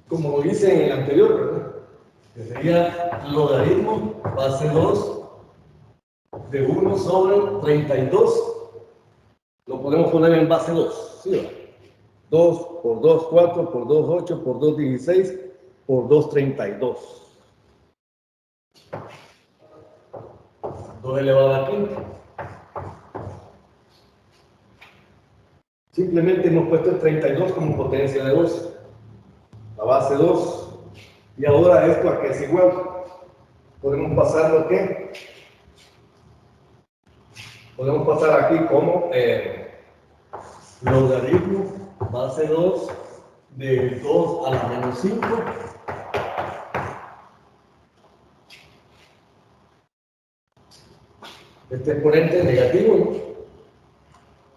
como lo hice en el anterior, ¿verdad? Que sería logaritmo base 2 de 1 sobre 32. Lo podemos poner en base 2, ¿sí? ¿Va? 2 por 2, 4 por 2, 8 por 2, 16 por 2, 32. 2 elevado a 5. Simplemente hemos puesto el 32 como potencia de 2. La base 2. Y ahora esto a que es igual. Podemos pasarlo a qué? Podemos pasar aquí como logaritmo base 2 de 2 a la menos 5. Este exponente es negativo, ¿no?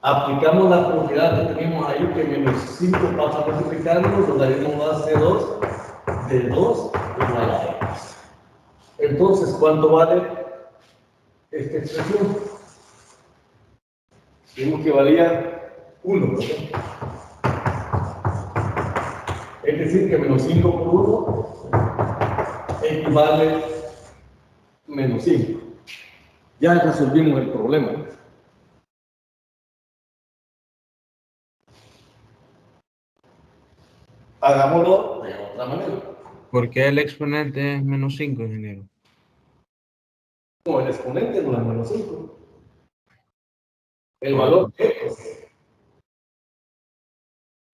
Aplicamos la propiedad que tenemos ahí, que menos 5 pasa multiplicando, logaritmo base 2 de 2 igual a x. Entonces, ¿cuánto vale esta expresión? Vimos que valía 1, ¿no? Es decir, que menos 5 por 1 equivale menos 5. Ya resolvimos el problema. Hagámoslo de otra manera. ¿Por qué el exponente es menos 5, ingeniero? No, el exponente no es menos 5. El valor x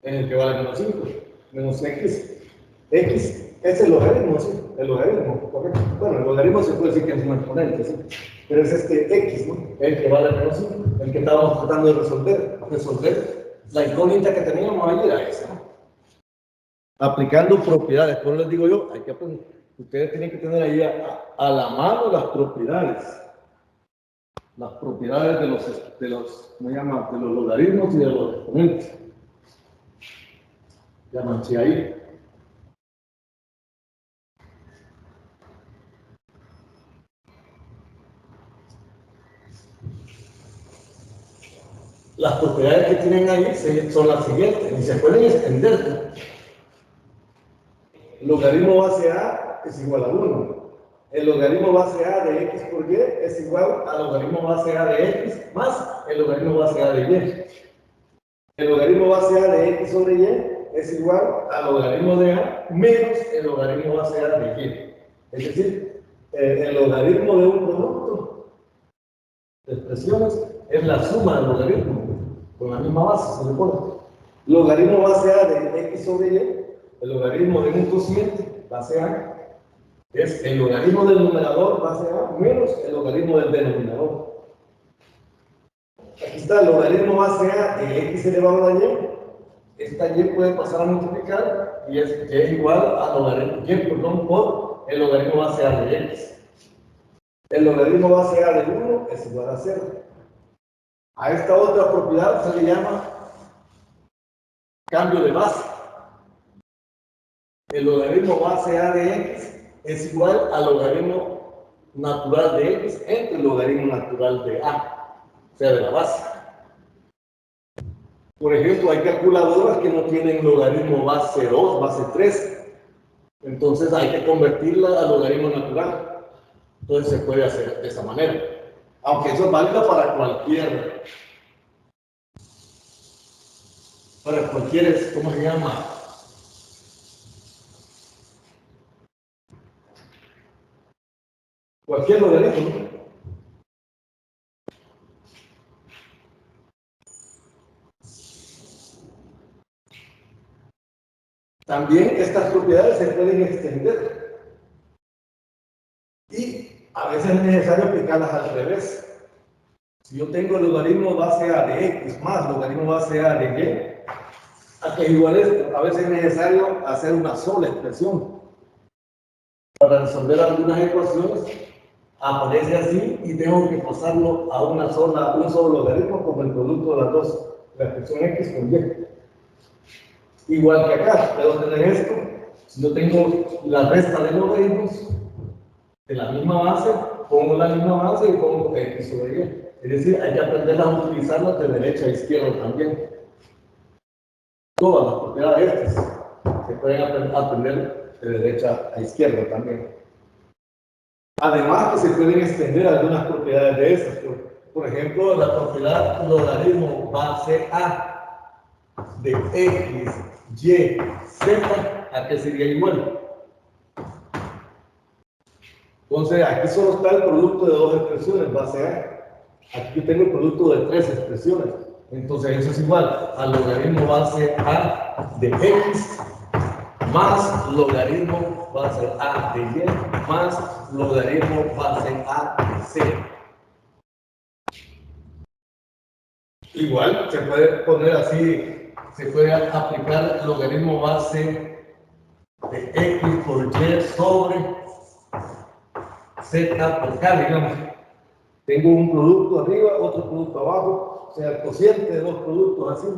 es el que vale menos 5. Menos x. X es el logaritmo, ¿sí? El logaritmo, correcto. Bueno, el logaritmo se puede decir que es un exponente, ¿sí? Pero es este x, ¿no? El que vale menos 5. El que estábamos tratando de resolver. La incógnita que teníamos ahí era esa, ¿no? Aplicando propiedades, por eso les digo yo, hay que aprender. Ustedes tienen que tener ahí a la mano las propiedades. Las propiedades de los ¿cómo se llama? De los logaritmos y de los exponentes. Ya manché ahí. Las propiedades que tienen ahí son las siguientes y se pueden extender. El logaritmo base A es igual a 1. El logaritmo base A de x por y es igual al logaritmo base A de x más el logaritmo base A de y. El logaritmo base A de x sobre y es igual al logaritmo de A menos el logaritmo base A de y. Es decir, el logaritmo de un producto de expresiones es la suma del logaritmo con la misma base, se supone. Logaritmo base A de x sobre y, el logaritmo de un cociente base A, es el logaritmo del numerador base A menos el logaritmo del denominador. Aquí está el logaritmo base A de x elevado a y. Esta y puede pasar a multiplicar y es igual al logaritmo y, por el logaritmo base A de x. El logaritmo base A de 1 es igual a 0. A esta otra propiedad se le llama cambio de base. El logaritmo base A de x es igual al logaritmo natural de x entre el logaritmo natural de A, o sea, de la base. Por ejemplo, hay calculadoras que no tienen logaritmo base 2, base 3. Entonces hay que convertirla al logaritmo natural. Entonces se puede hacer de esa manera. Aunque eso es válido para cualquier, ¿cómo se llama? Cualquier logaritmo, ¿no? También estas propiedades se pueden extender. Y a veces es necesario aplicarlas al revés. Si yo tengo el logaritmo base A de x más logaritmo base A de y, ¿a qué es igual esto? A veces es necesario hacer una sola expresión. Para resolver algunas ecuaciones, aparece así y tengo que pasarlo a un solo logaritmo como el producto de las dos, la expresión x con y. Igual que acá, puedo tener esto. Si yo tengo la resta de logaritmos de la misma base, pongo la misma base y pongo x sobre y. Es decir, hay que aprender a utilizarlas de derecha a izquierda también. Todas las propiedades estas. Se pueden aprender de derecha a izquierda también. Además que se pueden extender algunas propiedades de esas. Por ejemplo, la propiedad logaritmo base A de X, Y, Z, ¿a qué sería igual? Entonces, aquí solo está el producto de dos expresiones, base A. Aquí tengo el producto de tres expresiones. Entonces, eso es igual al logaritmo base A de X más logaritmo base A de Y más logaritmo base A de Z. Igual se puede poner así, se puede aplicar logaritmo base de X por Y sobre Z por K, digamos. Tengo un producto arriba, otro producto abajo, o sea, el cociente de dos productos así.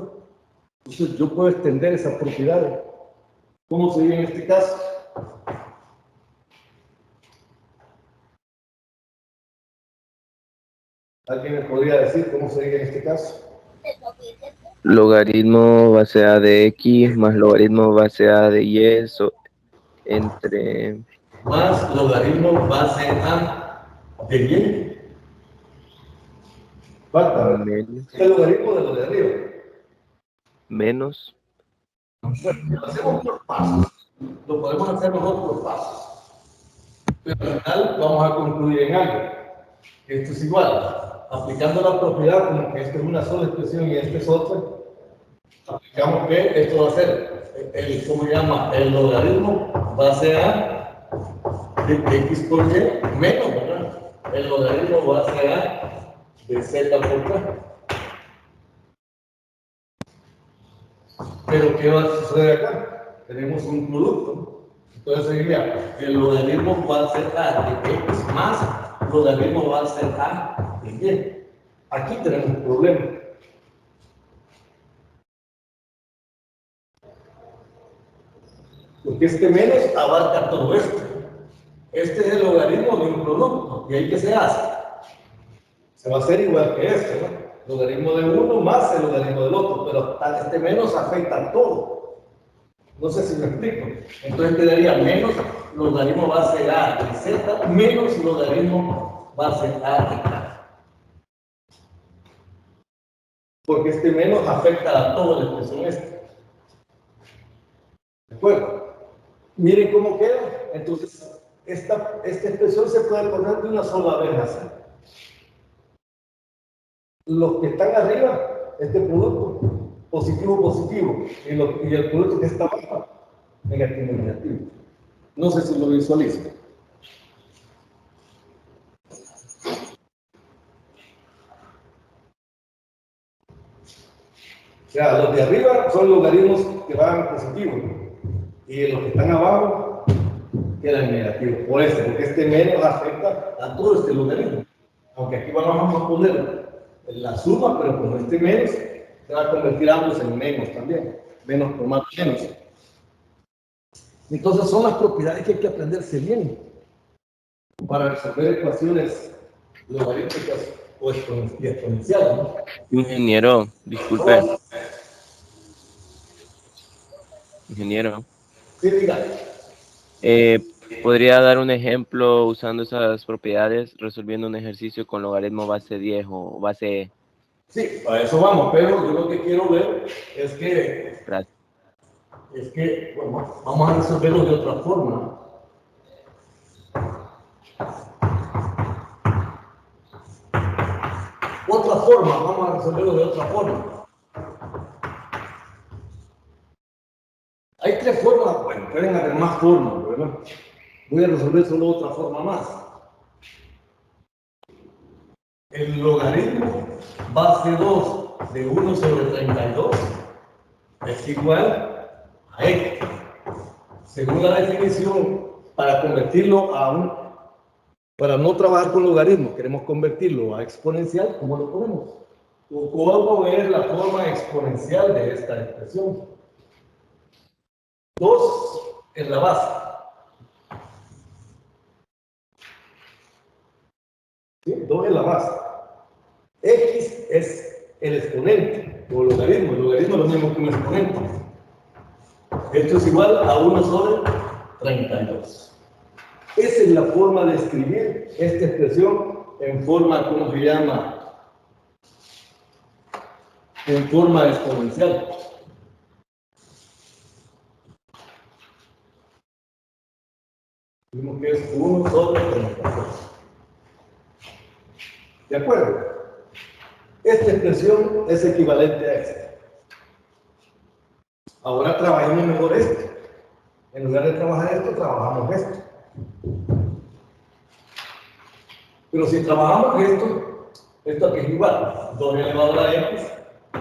Entonces yo puedo extender esas propiedades. ¿Cómo se ve en este caso? ¿Alguien me podría decir cómo se ve en este caso? Logaritmo base A de X más logaritmo base A de Y entre... Más logaritmo base A de Y. Falta, menos, el logaritmo de lo de arriba. menos. Bueno, lo hacemos por pasos. Lo podemos hacer nosotros por pasos. Pero al final vamos a concluir en algo. Esto es igual. Aplicando la propiedad como que esto es una sola expresión y este es otra, aplicamos que esto va a ser ¿cómo se llama? El logaritmo base A de X por Y menos, ¿verdad? El logaritmo base A de Z por K. Pero ¿qué va a suceder acá? Tenemos un producto. Entonces sería el logaritmo base A de X más logaritmo base A de Y. Aquí tenemos un problema. Porque este menos abarca todo esto. Este es el logaritmo de un producto. ¿Y ahí qué se hace? Se va a hacer igual que este, ¿no? Logaritmo de uno más el logaritmo del otro, pero este menos afecta a todo. No sé si me explico. Entonces quedaría menos logaritmo base A de Z menos logaritmo base A de K. Porque este menos afecta a toda la expresión esta. ¿De acuerdo? Miren cómo queda. Entonces, esta expresión se puede poner de una sola vez así. Los que están arriba, este producto, positivo, positivo, y el producto que está abajo, negativo, negativo. No sé si lo visualizan. O sea, los de arriba son logaritmos que van positivos y los que están abajo quedan negativos. Por eso, porque este menos afecta a todo este logaritmo. Aunque aquí vamos a poner la suma, pero como este menos, se va a convertir ambos en menos también. Menos por más menos. Entonces son las propiedades que hay que aprenderse bien para resolver ecuaciones logarítmicas o exponenciales, ¿no? Ingeniero, disculpe. Ingeniero. Sí, diga. ¿Podría dar un ejemplo usando esas propiedades, resolviendo un ejercicio con logaritmo base 10 o base E? Sí, para eso vamos, pero yo lo que quiero ver es que, Gracias. bueno, vamos a resolverlo de otra forma. Vamos a resolverlo de otra forma. Hay tres formas, bueno, pueden haber más formas, ¿verdad? Voy a resolver solo otra forma más. El logaritmo base 2 de 1 sobre 32 es igual a X. Según la definición, para convertirlo para no trabajar con logaritmos, queremos convertirlo a exponencial, ¿cómo lo ponemos? ¿Cómo es la forma exponencial de esta expresión? 2 es la base. ¿Sí? 2 es la base. X es el exponente o logaritmo. El logaritmo es lo mismo que un exponente. Esto es igual a 1 sobre 32. Esa es la forma de escribir esta expresión en forma, ¿cómo se llama? En forma exponencial. Vimos que es 1 sobre 32. ¿De acuerdo? Esta expresión es equivalente a esta. Ahora trabajemos mejor esto. En lugar de trabajar esto, trabajamos esto. Pero si trabajamos esto aquí es igual. 2 elevado a la x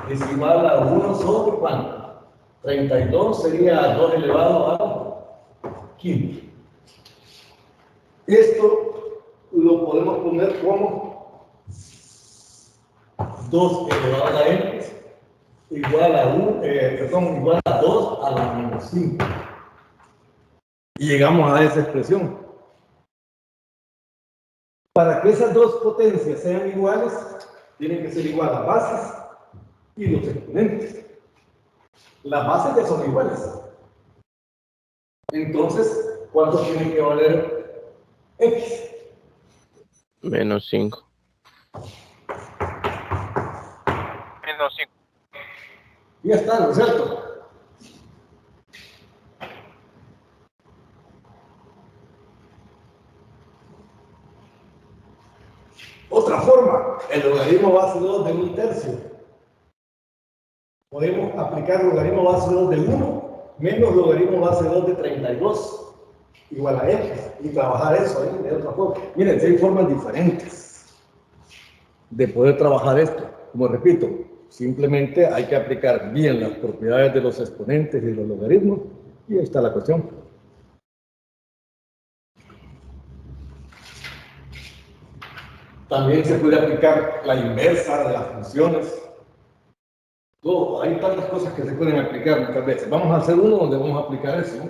es igual a 1 sobre ¿cuánto? 32 sería 2 elevado a 15. Esto lo podemos poner como 2 elevado a la x igual a 2 a la menos 5. Y llegamos a esa expresión. Para que esas dos potencias sean iguales, tienen que ser igual a bases y los exponentes. Las bases ya son iguales. Entonces, ¿cuánto tiene que valer x? Menos 5. Menos 5. Ya está, ¿no es cierto? Otra forma, el logaritmo base 2 de 1/3. Podemos aplicar logaritmo base 2 de 1 menos logaritmo base 2 de 32 igual a x y trabajar eso ahí de otra forma. Miren, hay formas diferentes de poder trabajar esto. Como repito, simplemente hay que aplicar bien las propiedades de los exponentes y los logaritmos y ahí está la cuestión. También se puede aplicar la inversa de las funciones. Todo, hay tantas cosas que se pueden aplicar muchas veces. Vamos a hacer uno donde vamos a aplicar eso, ¿no?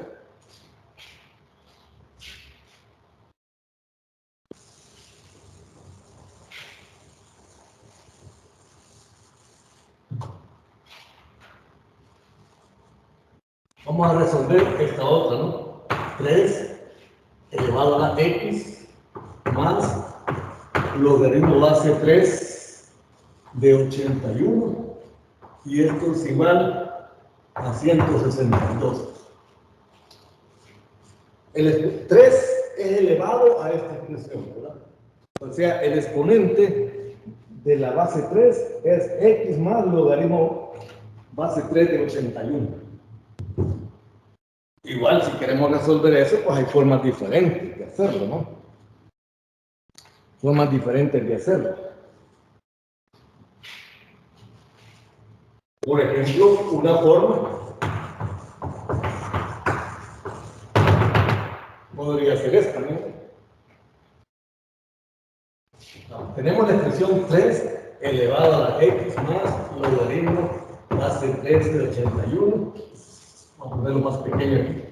Vamos a resolver esta otra, ¿no? 3 elevado a la x más logaritmo base 3 de 81 y esto es igual a 162. El 3 es elevado a esta expresión, ¿verdad? O sea, el exponente de la base 3 es x más logaritmo base 3 de 81. Igual, si queremos resolver eso, pues hay formas diferentes de hacerlo, ¿no? Formas diferentes de hacerlo. Por ejemplo, una forma podría ser esta, ¿no? Tenemos la expresión 3 elevado a la x más logaritmo base 3 de 81. Vamos a ponerlo más pequeño aquí.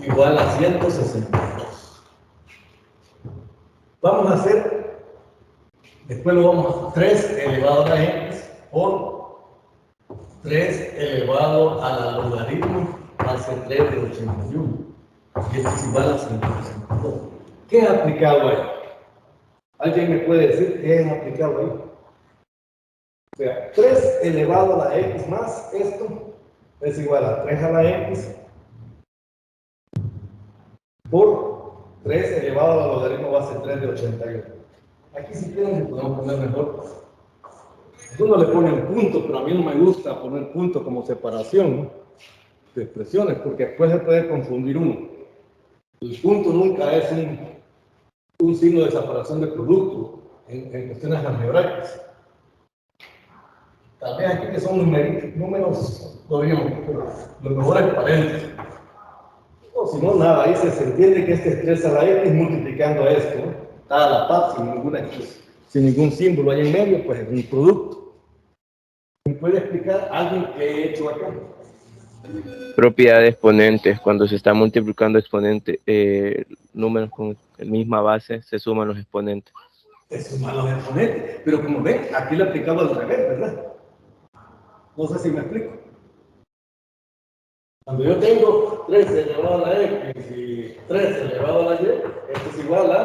Igual a 162. Vamos a hacer, después lo vamos a 3 elevado a la x por 3 elevado a la logaritmo base 3 de 81. Y esto es igual a 162. ¿Qué es aplicado ahí? ¿Alguien me puede decir qué es aplicado ahí? O sea, 3 elevado a la x más esto es igual a 3 a la x por 3 elevado a la logaritmo base 3 de 81. Aquí si quieren podemos poner mejor. Uno le pone un punto, pero a mí no me gusta poner punto como separación, ¿no?, de expresiones, porque después se puede confundir uno. El punto nunca es un signo de separación de producto en cuestiones algebraicas. Tal vez aquí que son números, podríamos, los mejores paréntesis. O si no, nada, ahí se entiende que este es 3 a la x multiplicando a esto, ¿no? Está a la par, sin ningún símbolo ahí en medio, pues es un producto. ¿Me puede explicar alguien qué he hecho acá? Propiedad de exponentes. Cuando se está multiplicando números con la misma base, se suman los exponentes. Se suman los exponentes. Pero como ven, aquí lo he aplicado al revés, ¿verdad? No sé si me explico. Cuando yo tengo 3 elevado a la X y 3 elevado a la Y, esto es igual a,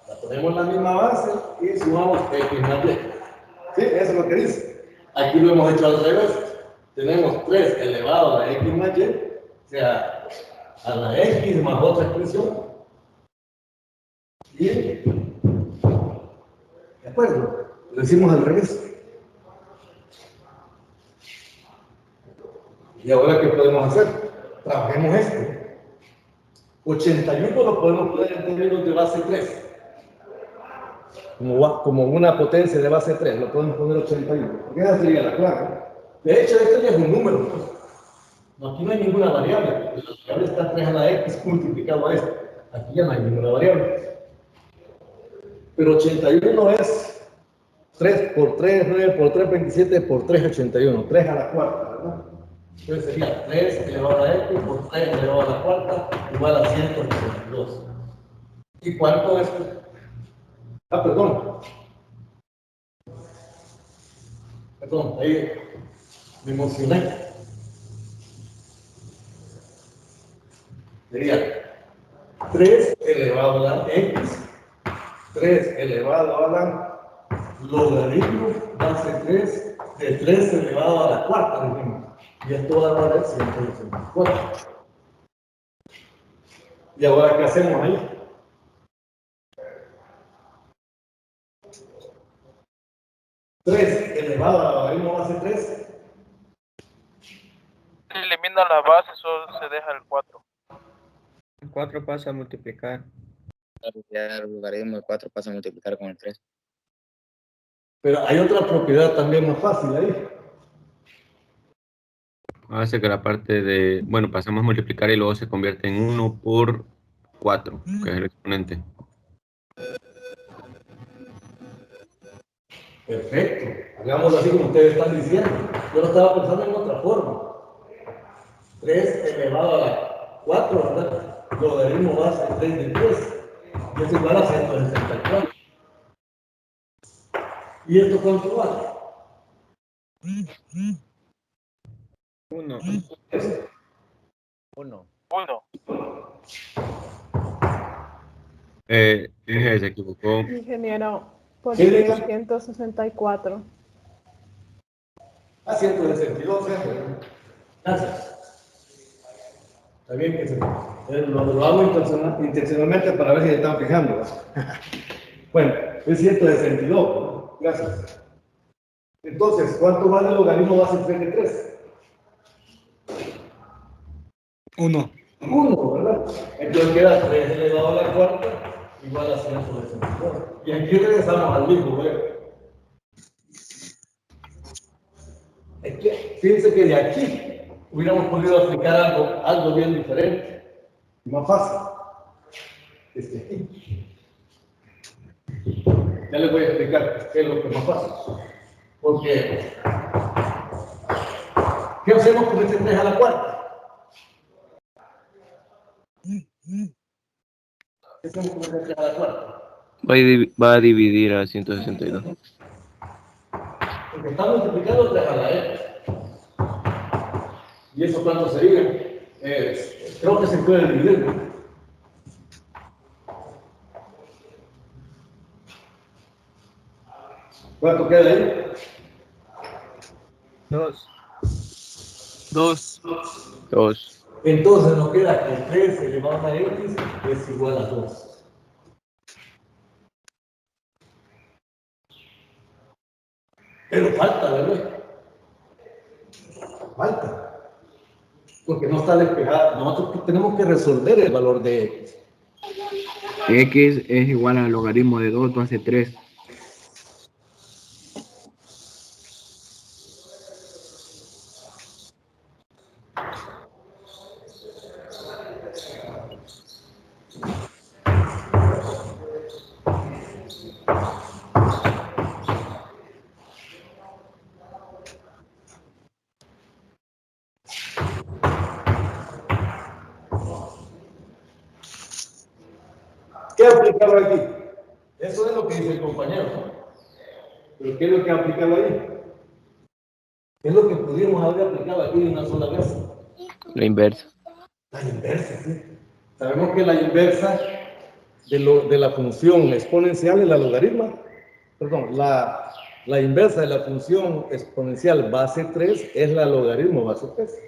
la ponemos en la misma base y sumamos X más Y. ¿Sí? Eso es lo que dice. Aquí lo hemos hecho al revés. Tenemos 3 elevado a la X más Y, o sea, a la X más otra expresión. Y, ¿de acuerdo? Lo decimos al revés. ¿Y ahora qué podemos hacer? Trabajemos esto. 81 lo podemos poner en términos de base 3. Como una potencia de base 3, lo podemos poner 81. Porque esa sería la clave. De hecho, esto ya es un número. No, aquí no hay ninguna variable. La variable está 3 a la X multiplicado a esto. Aquí ya no hay ninguna variable. Pero 81 es 3 por 3, 9 por 3, 27 por 3, 81. 3 a la cuarta, ¿verdad? Entonces sería 3 elevado a la X por 3 elevado a la cuarta igual a 182. ¿Y cuánto es? Ah, perdón. Perdón, ahí me emocioné. Sería 3 elevado a la X, 3 elevado a la logaritmo base 3 de 3 elevado a la cuarta, dijimos. Y esto va a valer 184. ¿Y ahora qué hacemos ahí? ¿3 elevado a la logaritmo base 3? Se elimina la base, solo se deja el 4. El 4 pasa a multiplicar. Ya el logaritmo de 4 pasa a multiplicar con el 3. Pero hay otra propiedad también más fácil ahí. Hace que la parte de, bueno, pasamos a multiplicar y luego se convierte en 1 por 4, que es el exponente. Perfecto. Hagámoslo así como ustedes están diciendo. Yo lo estaba pensando en otra forma. 3 elevado a la 4, ¿verdad? Logaritmo base 3 de 3. Y es igual a 164. ¿Y esto cuánto vale? 1. 1. Se equivocó. Ingeniero, por ¿Qué dijo? 164. A 162, Gracias. Está bien que lo hago intencionalmente para ver si se están fijando. Bueno, es 162, ¿no? Gracias. Entonces, ¿cuánto vale el logaritmo base 3 de 3? 1. 1, ¿verdad? Entonces queda 3 elevado a la cuarta igual a 162. Y aquí regresamos al mismo, ¿verdad? Es que, fíjense que de aquí hubiéramos podido aplicar algo bien diferente y más fácil. Aquí. Ya les voy a explicar qué es lo que es más fácil. Porque, ¿qué hacemos con este 3 a la cuarta? ¿Qué hacemos con este 3 a la cuarta? Va a dividir a 162. Porque está multiplicando 3 a la X. ¿Y eso cuánto sería? Creo que se puede dividir, ¿no? ¿Cuánto queda ahí? 2. 2. Entonces nos queda que 3 elevado a X es igual a 2. Pero falta, ¿verdad? Falta. Porque no está despejado. Nosotros tenemos que resolver el valor de X. X es igual al logaritmo de 2 base 3. ¿Qué aplicado aquí? Eso es lo que dice el compañero, ¿no? Pero ¿qué es lo que ha aplicado ahí? ¿Qué es lo que pudimos haber aplicado aquí de una sola vez? La inversa. La inversa, sí. Sabemos que la inversa de la función exponencial es la logaritma. Perdón, la inversa de la función exponencial base 3 es la logaritmo base 3.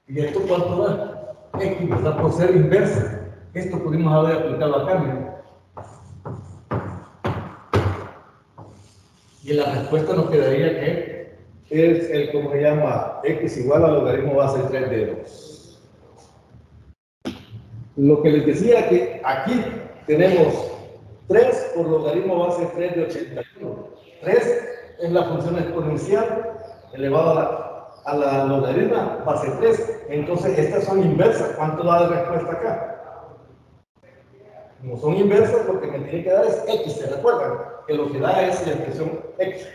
¿Y esto cuánto da? X, ¿verdad? Por ser inversa. Esto pudimos haber aplicado acá, miren. Y la respuesta nos quedaría que es el, ¿cómo se llama? X igual a logaritmo base 3 de 2. Lo que les decía que aquí tenemos 3 por logaritmo base 3 de 81. 3 es la función exponencial elevado a la logaritma base 3. Entonces, estas son inversas. ¿Cuánto da de respuesta acá? Como son inversas, lo que me tiene que dar es X. ¿Se recuerdan? Que lo que da es la expresión X.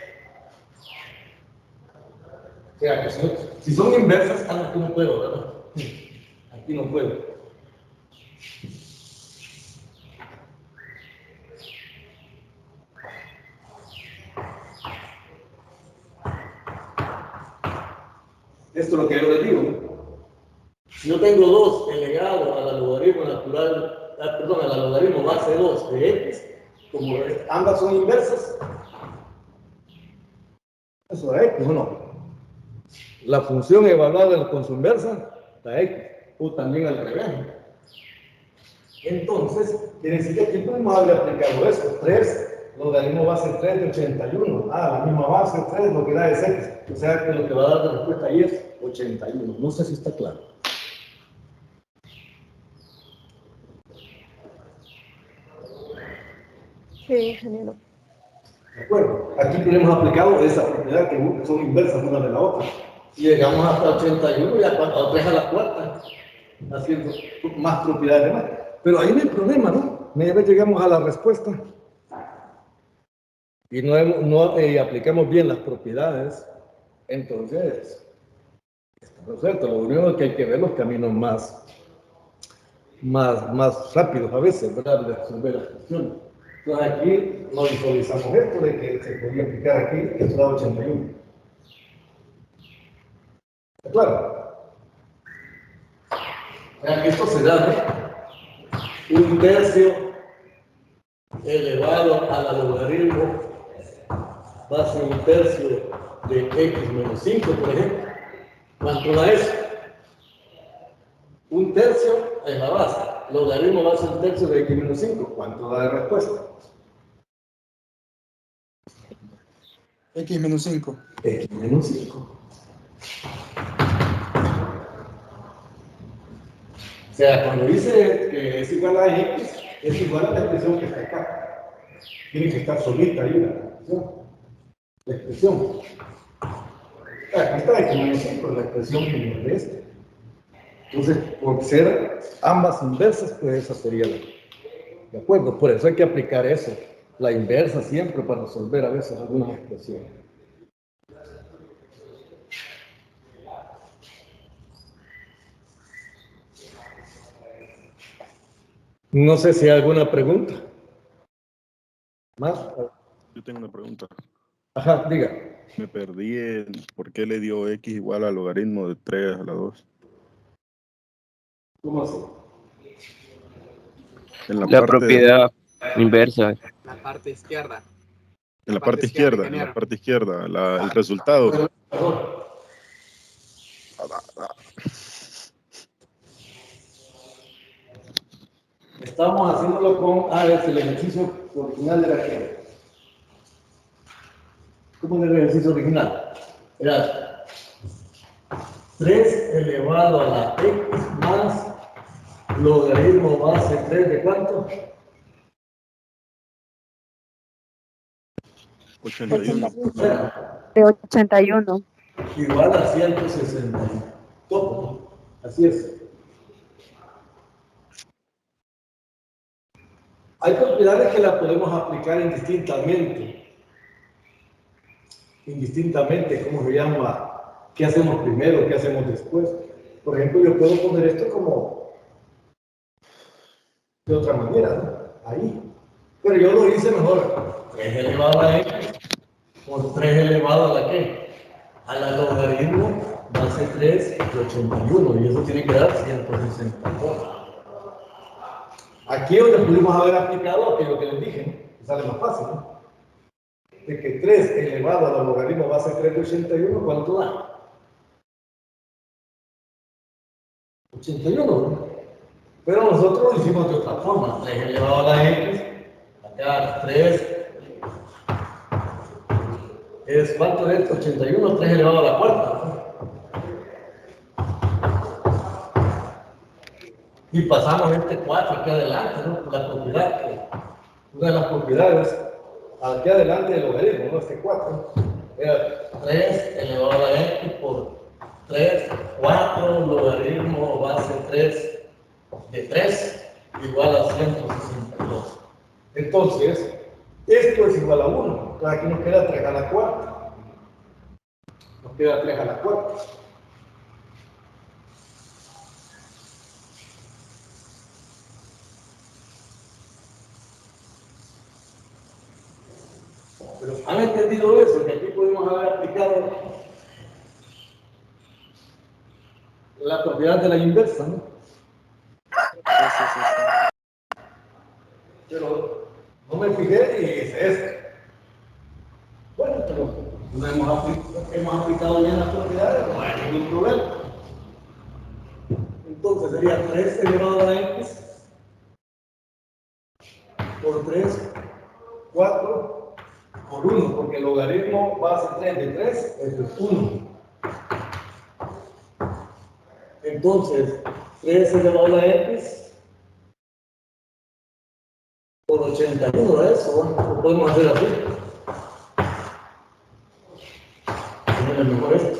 O sea, que si son inversas, aquí no puedo, ¿verdad? Aquí no puedo. Esto es lo que yo les digo. Si yo tengo 2 elevado a la logaritmo natural, perdón, a la logaritmo base 2 de X, como ambas son inversas, eso da X, ¿o no? La función evaluada con su inversa da X, o también al revés. Entonces, quiere decir que aquí podemos haber aplicado eso, 3 logaritmo base 3 de 81. La misma base 3 lo que da es X. O sea que lo que va a dar de respuesta ahí es 81. No sé si está claro. Sí, ingeniero. De acuerdo. Aquí tenemos aplicado esa propiedad que son inversas una de la otra. Y llegamos hasta 81 y a 3 a la cuarta, haciendo más propiedades más. Pero ahí no hay problema, ¿no? Una vez llegamos a la respuesta y no aplicamos bien las propiedades, entonces está resuelto. Lo único que hay que ver los caminos más rápidos a veces, ¿verdad? De resolver las cuestiones. Entonces aquí no visualizamos esto de que se podía aplicar aquí, que esto da 81. ¿Está claro? Vean que esto se da, ¿no? 1/3 elevado a la logaritmo base 1/3 de X menos 5, por ejemplo. ¿Cuánto da eso? 1/3 es la base. Logaritmo base 1/3 de X menos 5. ¿Cuánto da de respuesta? X menos 5. X menos 5. O sea, cuando dice que es igual a X, es igual a la expresión que está acá. Tiene que estar solita ahí la expresión. Aquí está X menos 5, la expresión que nos de este. Entonces, por ser ambas inversas, pues esa sería la. ¿De acuerdo? Por eso hay que aplicar eso, la inversa siempre para resolver a veces algunas expresiones. No sé si hay alguna pregunta. ¿Más? Yo tengo una pregunta. Ajá, diga. Me perdí en por qué le dio X igual al logaritmo de 3 a la 2. ¿Cómo así? En La propiedad inversa. La parte izquierda. En la parte izquierda, el resultado. Estamos haciéndolo con, el ejercicio original de la que. ¿Cómo es el ejercicio original? Era 3 elevado a la X más logaritmo base 3 de ¿cuánto? 81. De 81. Igual a 161. Todo. Así es. Hay propiedades que las podemos aplicar indistintamente. ¿Cómo se llama? ¿Qué hacemos primero? ¿Qué hacemos después? Por ejemplo, yo puedo poner esto como de otra manera, ¿no? Ahí. Pero yo lo hice mejor. 3 elevado a X por 3 elevado a la ¿qué? a la logaritmo base 3 de 81, y eso tiene que dar 164. Aquí es donde pudimos haber aplicado aquello que les dije, ¿no? Que sale más fácil, ¿no? De que 3 elevado a la logaritmo base 3 de 81, ¿cuánto da? 81, ¿no? Pero nosotros lo hicimos de otra forma. 3 elevado a la x, acá 3 es, ¿cuánto es? 81, 3 elevado a la cuarta, ¿no? Y pasamos este 4 aquí adelante, ¿no? Por la propiedad, una de las propiedades aquí adelante del logaritmo, ¿no? Este 4 era 3 elevado a la x por 3, 4 logaritmo base 3 de 3 igual a 162. Entonces, esto es igual a 1. Aquí nos queda 3 a la cuarta. Nos queda 3 a la cuarta. Pero han entendido eso, que aquí podemos haber aplicado la propiedad de la inversa, ¿no? Pero no me fijé y hice esto. Bueno, pero no hemos aplicado bien las propiedades, no hay ningún problema. Entonces sería 3 elevado a la x por 3, 4 por 1, porque el logaritmo base 3 de 3 es de 1. Entonces, 3 elevado a la x por 81, eso, ¿no? Lo podemos hacer así. Es mejor esto.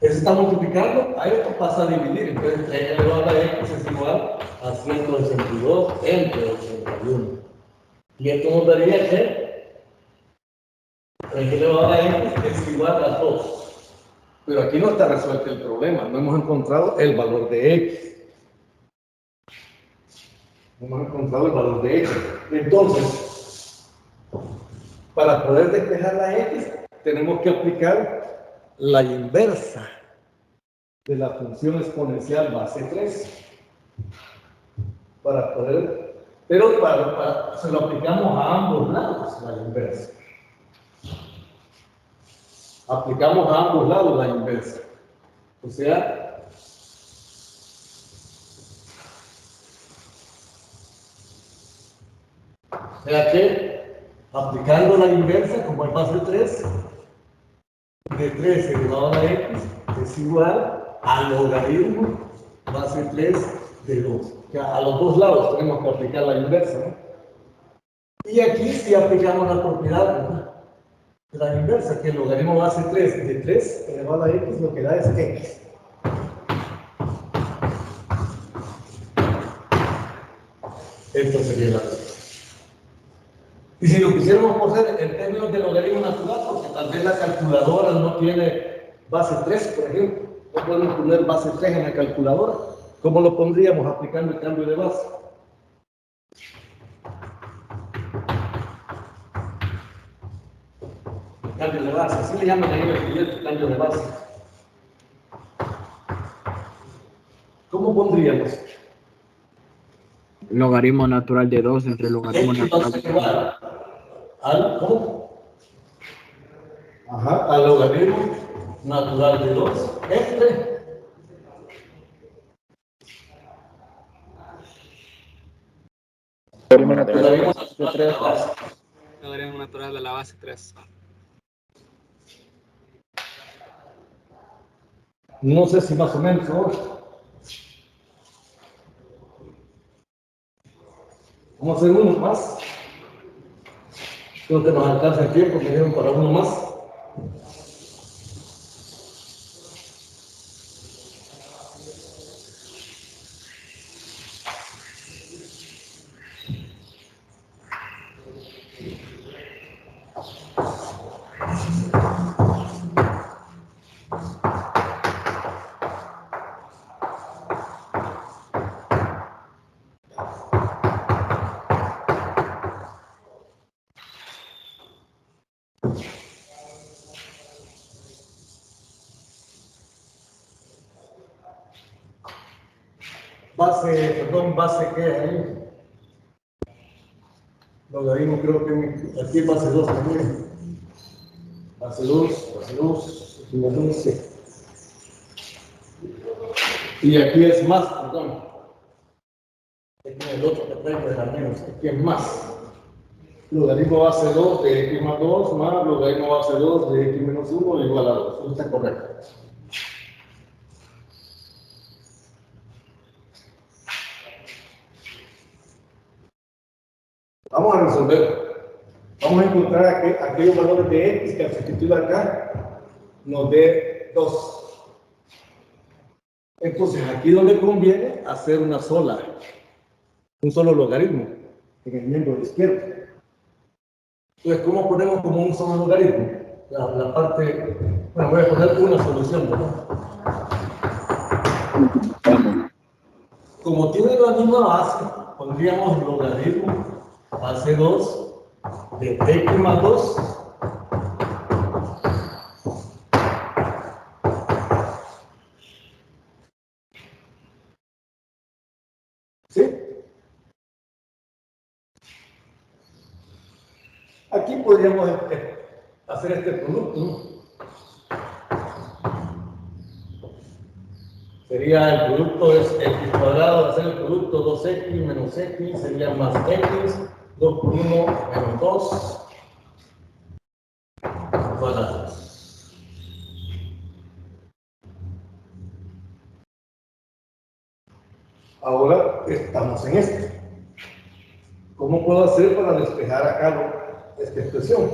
Eso está multiplicando, a esto pasa a dividir. Entonces, 3 elevado a la x es igual a 162 entre 81. Y esto nos daría que 3 elevado a la x es igual a 2. Pero aquí no está resuelto el problema, no hemos encontrado el valor de x. No hemos encontrado el valor de x. Entonces, para poder despejar la x, tenemos que aplicar la inversa de la función exponencial base 3. Para poder, pero se lo aplicamos a ambos lados, la inversa. Aplicamos a ambos lados la inversa. O sea, que aplicando la inversa, como es base 3, de 3 elevado a la x es igual al logaritmo base 3 de 2. O sea, a los dos lados tenemos que aplicar la inversa, ¿no? Y aquí sí aplicamos la propiedad, ¿no?, de la inversa, que el logaritmo base 3 de 3 elevado a la x lo que da es x. Esto sería la respuesta. Y si lo quisiéramos poner en términos de logaritmo natural, porque tal vez la calculadora no tiene base 3, por ejemplo, no podemos poner base 3 en la calculadora, ¿cómo lo pondríamos aplicando el cambio de base? Cambio de base, así le llaman ahí el cambio de base. ¿Cómo pondríamos? Logaritmo natural de 2 entre logaritmo natural de 3. ¿Cómo? Ajá, al logaritmo natural de 2 entre Logaritmo natural de 3. Logaritmo natural de la base 3. No sé si más o menos, ¿no? Vamos a hacer uno más. Creo que nos alcanza el tiempo, me dieron para uno más. base que ahí. Logaritmo creo que aquí es base 2 también. Base 2, y aquí es más, perdón. Aquí en el otro que traigo es al menos, aquí es más. Logaritmo base 2 de x más 2 más logaritmo base 2 de x menos 1 igual a 2. Eso está correcto. Vamos a resolver. Vamos a encontrar aquellos valores de x que al sustituir acá nos dé 2. Entonces, aquí donde conviene hacer un solo logaritmo en el miembro izquierdo. Entonces, ¿cómo ponemos como un solo logaritmo? La parte, bueno, voy a poner una solución, ¿verdad? Como tiene la misma base, pondríamos logaritmo base 2 de x más 2 ¿sí? Aquí podríamos hacer este producto, ¿no? Sería el producto es x cuadrado, hacer el producto 2x menos x, sería más x, 2 por 1 menos 2, cuadrado. Ahora estamos en este. ¿Cómo puedo hacer para despejar acá esta expresión?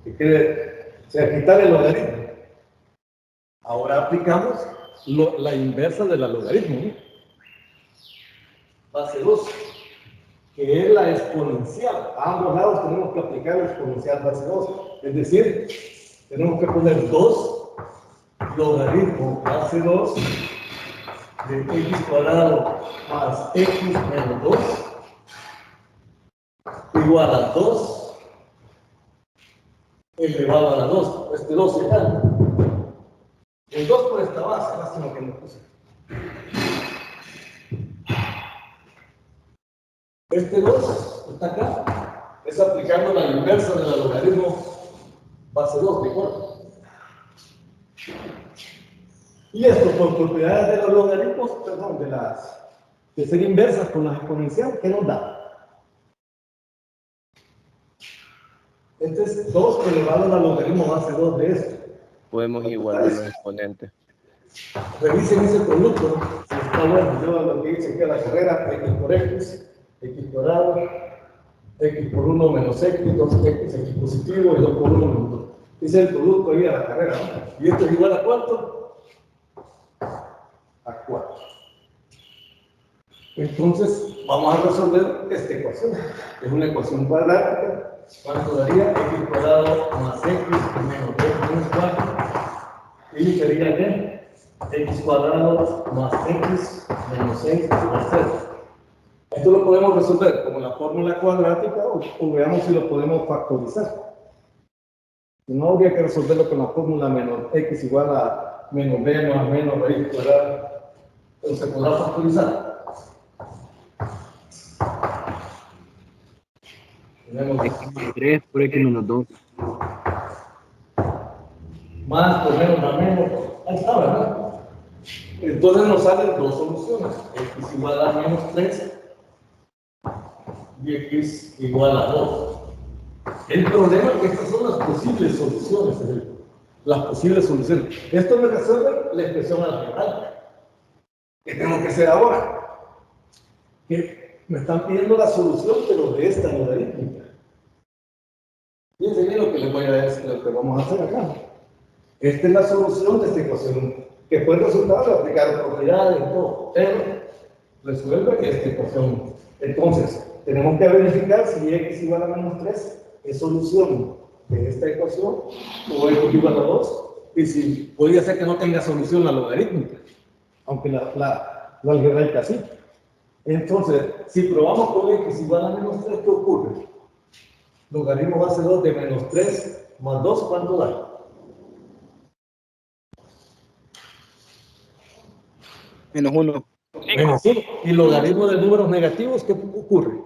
Que quede, o sea, quitar el logaritmo. Ahora aplicamos la inversa de la logaritmo, ¿no? Base 2, que es la exponencial. A ambos lados tenemos que aplicar la exponencial base 2. Es decir, tenemos que poner 2 logaritmo base 2 de x cuadrado más x menos 2 igual a 2 elevado a la 2. Este 2 igual. El 2 por esta base, lástima que no puse. Este 2 está acá, es aplicando la inversa de la logaritmo base 2, ¿de acuerdo? Y esto por propiedades de los logaritmos, perdón, de ser inversas con la exponencial, ¿qué nos da? Este es 2 elevado a la logaritmo base 2 de esto. Podemos igualar los exponentes. Revisen ese producto, ¿no? Si está bueno, yo lo que hice que la carrera, x por x cuadrado, x por 1 menos x, 2x, x positivo y 2 por 1 menos 2. Ese es el producto ahí a la carrera, ¿no? ¿Y esto es igual a cuánto? A 4. Entonces, vamos a resolver esta ecuación. Es una ecuación cuadrática. ¿Cuánto daría? X cuadrado más x menos 2 menos 4. Y sería ¿qué? X cuadrado más x menos 6 igual 0. Esto lo podemos resolver como la fórmula cuadrática o veamos si lo podemos factorizar. No habría que resolverlo con la fórmula menos x igual a menos b más menos raíz cuadrada. Pero se podrá factorizar. Tenemos X más 3 por X menos 2. más por menos más menos. Ahí está, ¿verdad? Entonces nos salen dos soluciones. X igual a menos 3 y x igual a 2. El problema es que estas son las posibles soluciones. Las posibles soluciones. Esto me resuelve la expresión algebraica. ¿Qué tengo que hacer ahora? Que me están pidiendo la solución, pero de esta logarítmica. Fíjense bien lo que les voy a decir, lo que vamos a hacer acá. Esta es la solución de esta ecuación, que fue el resultado de aplicar propiedades y todo, pero resuelve esta ecuación. Entonces, tenemos que verificar si x igual a menos 3 es solución de esta ecuación, o x igual a 2, y si podría ser que no tenga solución la logarítmica, aunque la algebraica sí. Entonces, si probamos con x igual a menos 3, ¿qué ocurre? Logaritmo base 2 de menos 3 más 2, ¿cuánto da? Menos 1. Menos 1. ¿Y logaritmo de números negativos qué ocurre?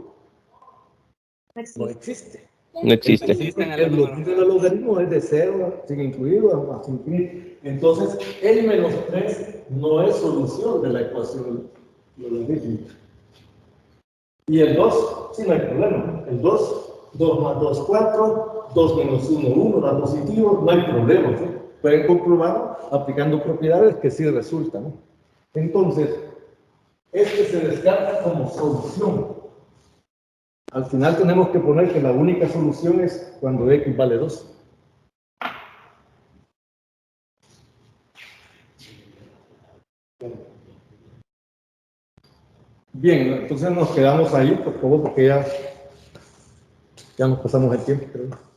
No existe. No existe. El logaritmo es de 0, sin incluido, hasta infinito. Entonces, el menos 3 no es solución de la ecuación logarítmica. Y el 2, sí, no hay problema. El 2 más 2, 4, 2 menos 1, 1, da positivo, no hay problema. ¿Sí? Pueden comprobar aplicando propiedades que sí resultan, ¿no? Entonces, este se descarta como solución. Al final tenemos que poner que la única solución es cuando x vale 2. Bien, entonces nos quedamos ahí, por favor, porque ya nos pasamos el tiempo, creo.